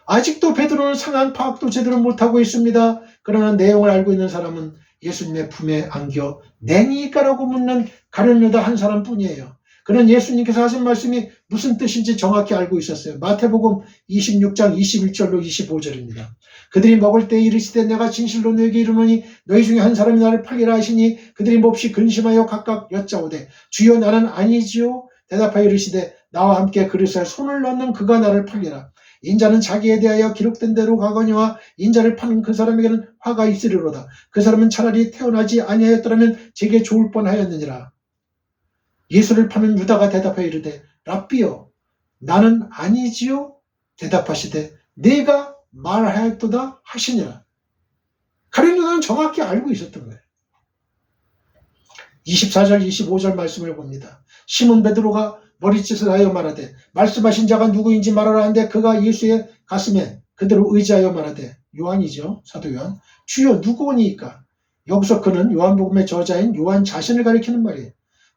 아직도 베드로는 상황 파악도 제대로 못하고 있습니다. 그러나 내용을 알고 있는 사람은 예수님의 품에 안겨 내니까라고 묻는 가룟 유다 한 사람뿐이에요. 그는 예수님께서 하신 말씀이 무슨 뜻인지 정확히 알고 있었어요. 마태복음 26장 21절로 25절입니다. 그들이 먹을 때 이르시되 내가 진실로 너에게 이르노니 너희 중에 한 사람이 나를 팔리라 하시니 그들이 몹시 근심하여 각각 여짜오되 주여 나는 아니지요. 대답하여 이르시되 나와 함께 그릇에 손을 넣는 그가 나를 팔리라. 인자는 자기에 대하여 기록된 대로 가거니와 인자를 파는 그 사람에게는 화가 있으리로다. 그 사람은 차라리 태어나지 아니하였더라면 제게 좋을 뻔하였느니라. 예수를 파는 유다가 대답하여 이르되 랍비여 나는 아니지요. 대답하시되 네가 말하였도다 하시니라. 가룟 유다는 정확히 알고 있었던 거예요. 24절 25절 말씀을 봅니다. 시몬 베드로가 머리짓을 하여 말하되 말씀하신 자가 누구인지 말하라 한데 그가 예수의 가슴에 그대로 의지하여 말하되 요한이죠. 사도 요한. 주여 누구오니까? 여기서 그는 요한복음의 저자인 요한 자신을 가리키는 말이에요.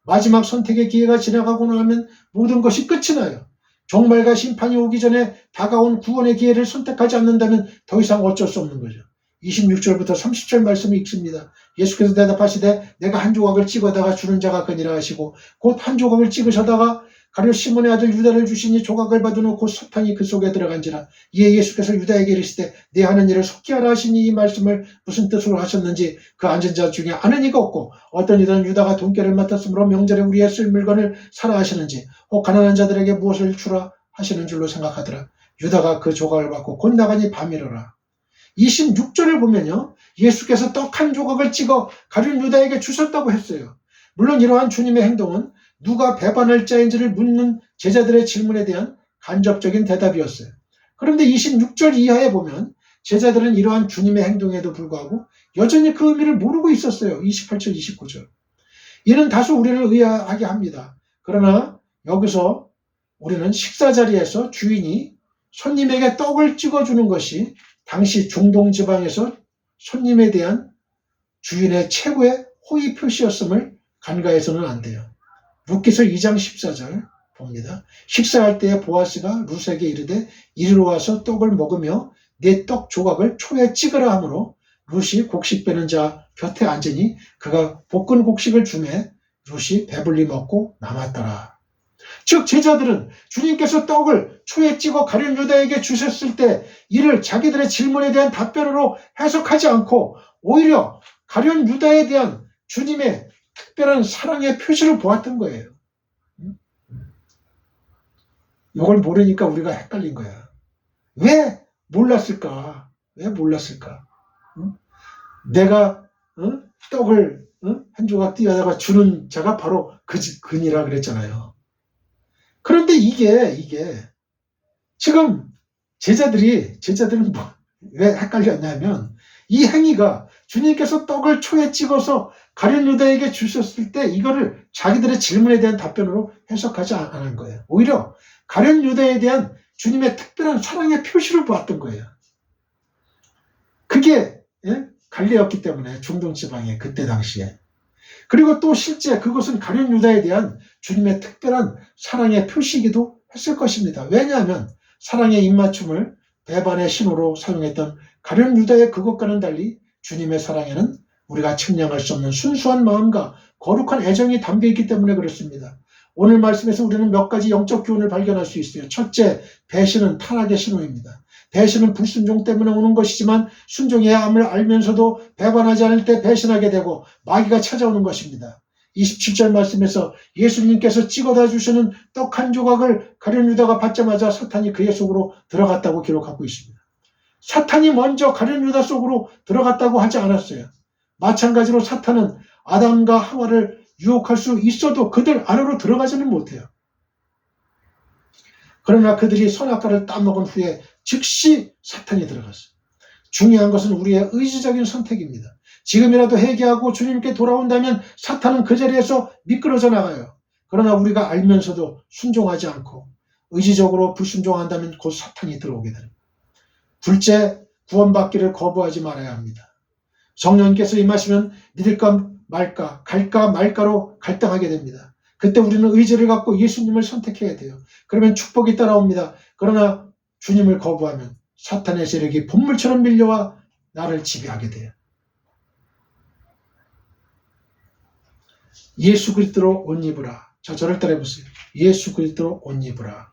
마지막 선택의 기회가 지나가고 나면 모든 것이 끝이 나요. 종말과 심판이 오기 전에 다가온 구원의 기회를 선택하지 않는다면 더 이상 어쩔 수 없는 거죠. 26절부터 30절 말씀이 읽습니다. 예수께서 대답하시되 내가 한 조각을 찍어다가 주는 자가 그니라 하시고 곧 한 조각을 찍으셔다가 가룟 시몬의 아들 유다를 주시니 조각을 받은 후 곧 사탄이 그 속에 들어간지라. 이에 예수께서 유다에게 이르시되 네 하는 일을 속히 하라 하시니 이 말씀을 무슨 뜻으로 하셨는지 그 앉은 자 중에 아는 이가 없고 어떤 이들은 유다가 돈깨를 맡았으므로 명절에 우리의 쓸 물건을 사라 하시는지 혹 가난한 자들에게 무엇을 주라 하시는 줄로 생각하더라. 유다가 그 조각을 받고 곧 나가니 밤이로라. 26절을 보면요. 예수께서 떡 한 조각을 찍어 가룟 유다에게 주셨다고 했어요. 물론 이러한 주님의 행동은 누가 배반할 자인지를 묻는 제자들의 질문에 대한 간접적인 대답이었어요. 그런데 26절 이하에 보면 제자들은 이러한 주님의 행동에도 불구하고 여전히 그 의미를 모르고 있었어요. 28절, 29절. 이는 다소 우리를 의아하게 합니다. 그러나 여기서 우리는 식사 자리에서 주인이 손님에게 떡을 찍어주는 것이 당시 중동 지방에서 손님에 대한 주인의 최고의 호의 표시였음을 간과해서는 안 돼요. 룻기서 2장 14절 봅니다. 식사할 때에 보아스가 룻에게 이르되 이리로 와서 떡을 먹으며 내 떡 조각을 초에 찍으라 하므로 룻이 곡식 빼는 자 곁에 앉으니 그가 볶은 곡식을 주매 룻이 배불리 먹고 남았더라. 즉 제자들은 주님께서 떡을 초에 찍어 가룟 유다에게 주셨을 때 이를 자기들의 질문에 대한 답변으로 해석하지 않고 오히려 가룟 유다에 대한 주님의 특별한 사랑의 표시를 보았던 거예요. 이걸 모르니까 우리가 헷갈린 거야. 왜 몰랐을까? 왜 몰랐을까? 내가 떡을 한 조각 띄어다가 주는 자가 바로 그니라 그랬잖아요. 그런데 이게 지금 제자들은 왜 헷갈렸냐면 이 행위가 주님께서 떡을 초에 찍어서 가룟 유다에게 주셨을 때 이거를 자기들의 질문에 대한 답변으로 해석하지 않은 거예요. 오히려 가룟 유다에 대한 주님의 특별한 사랑의 표시를 보았던 거예요. 그게 갈리였기 때문에 중동 지방에 그때 당시에. 그리고 또 실제 그것은 가룟 유다에 대한 주님의 특별한 사랑의 표시이기도 했을 것입니다. 왜냐하면 사랑의 입맞춤을 배반의 신호로 사용했던 가룟 유다의 그것과는 달리 주님의 사랑에는 우리가 측량할 수 없는 순수한 마음과 거룩한 애정이 담겨있기 때문에 그렇습니다. 오늘 말씀에서 우리는 몇 가지 영적 교훈을 발견할 수 있어요. 첫째, 배신은 타락의 신호입니다. 배신은 불순종 때문에 오는 것이지만 순종해야 함을 알면서도 배반하지 않을 때 배신하게 되고 마귀가 찾아오는 것입니다. 27절 말씀에서 예수님께서 찍어다 주시는 떡 한 조각을 가룟 유다가 받자마자 사탄이 그의 속으로 들어갔다고 기록하고 있습니다. 사탄이 먼저 가룟 유다 속으로 들어갔다고 하지 않았어요. 마찬가지로 사탄은 아담과 하와를 유혹할 수 있어도 그들 안으로 들어가지는 못해요. 그러나 그들이 선악과를 따먹은 후에 즉시 사탄이 들어갔어요. 중요한 것은 우리의 의지적인 선택입니다. 지금이라도 회개하고 주님께 돌아온다면 사탄은 그 자리에서 미끄러져 나가요. 그러나 우리가 알면서도 순종하지 않고 의지적으로 불순종한다면 곧 사탄이 들어오게 됩니다. 둘째, 구원받기를 거부하지 말아야 합니다. 성령님께서 임하시면 믿을까 말까, 갈까 말까로 갈등하게 됩니다. 그때 우리는 의지를 갖고 예수님을 선택해야 돼요. 그러면 축복이 따라옵니다. 그러나 주님을 거부하면 사탄의 세력이 본물처럼 밀려와 나를 지배하게 돼요. 예수 그리스도로 옷 입으라. 자, 저를 따라해보세요. 예수 그리스도로 옷 입으라.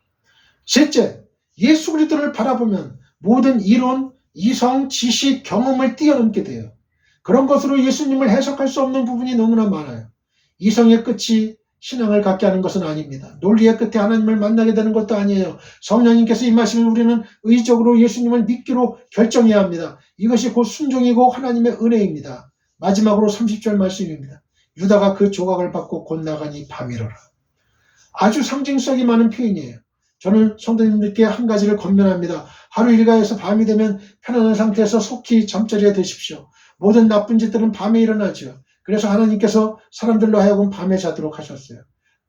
셋째, 예수 그리스도를 바라보면 모든 이론, 이성, 지식, 경험을 뛰어넘게 돼요. 그런 것으로 예수님을 해석할 수 없는 부분이 너무나 많아요. 이성의 끝이 신앙을 갖게 하는 것은 아닙니다. 논리의 끝에 하나님을 만나게 되는 것도 아니에요. 성령님께서 임하시면 우리는 의지적으로 예수님을 믿기로 결정해야 합니다. 이것이 곧 순종이고 하나님의 은혜입니다. 마지막으로 30절 말씀입니다. 유다가 그 조각을 받고 곧 나가니 밤이러라. 아주 상징성이 많은 표현이에요. 저는 성도님들께 한 가지를 권면합니다. 하루 일과에서 밤이 되면 편안한 상태에서 속히 잠자리에 드십시오. 모든 나쁜 짓들은 밤에 일어나죠. 그래서 하나님께서 사람들로 하여금 밤에 자도록 하셨어요.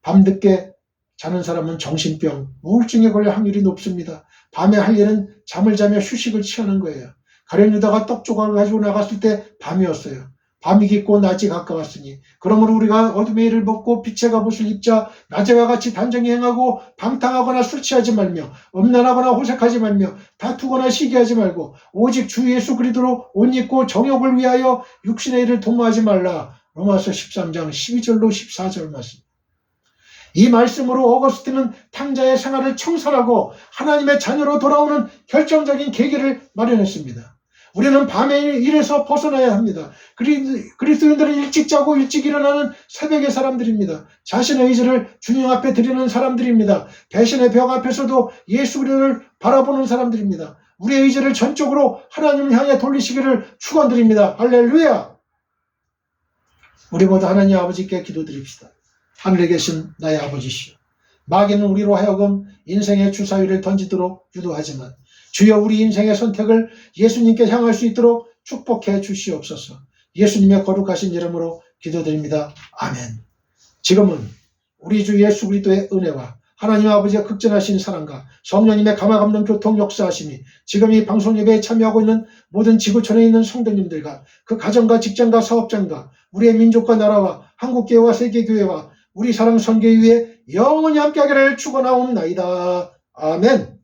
밤늦게 자는 사람은 정신병, 우울증에 걸릴 확률이 높습니다. 밤에 할 일은 잠을 자며 휴식을 취하는 거예요. 가룟 유다가 떡 조각을 가지고 나갔을 때 밤이었어요. 밤이 깊고 낮이 가까웠으니 그러므로 우리가 어둠의 일을 벗고 빛의 갑옷을 입자. 낮에와 같이 단정히 행하고 방탕하거나 술 취하지 말며 음란하거나 호색하지 말며 다투거나 시기하지 말고 오직 주 예수 그리스도로 옷 입고 정욕을 위하여 육신의 일을 도모하지 말라. 로마서 13장 12절로 14절 말씀. 이 말씀으로 어거스틴은 탕자의 생활을 청산하고 하나님의 자녀로 돌아오는 결정적인 계기를 마련했습니다. 우리는 밤의 일에서 벗어나야 합니다. 그리스도인들은 일찍 자고 일찍 일어나는 새벽의 사람들입니다. 자신의 의지를 주님 앞에 드리는 사람들입니다. 배신의 벽 앞에서도 예수 그리스도를 바라보는 사람들입니다. 우리의 의지를 전적으로 하나님을 향해 돌리시기를 축원드립니다. 할렐루야. 우리 모두 하나님 아버지께 기도드립시다. 하늘에 계신 나의 아버지시여, 마귀는 우리로 하여금 인생의 주사위를 던지도록 유도하지만 주여 우리 인생의 선택을 예수님께 향할 수 있도록 축복해 주시옵소서. 예수님의 거룩하신 이름으로 기도드립니다. 아멘. 지금은 우리 주 예수 그리스도의 은혜와 하나님 아버지의 극진하신 사랑과 성령님의 감화감동 교통 역사하심이 지금 이 방송 예배에 참여하고 있는 모든 지구촌에 있는 성도님들과 그 가정과 직장과 사업장과 우리의 민족과 나라와 한국교회와 세계교회와 우리 사랑 선교회 위에 영원히 함께하기를 축원하옵나이다. 아멘.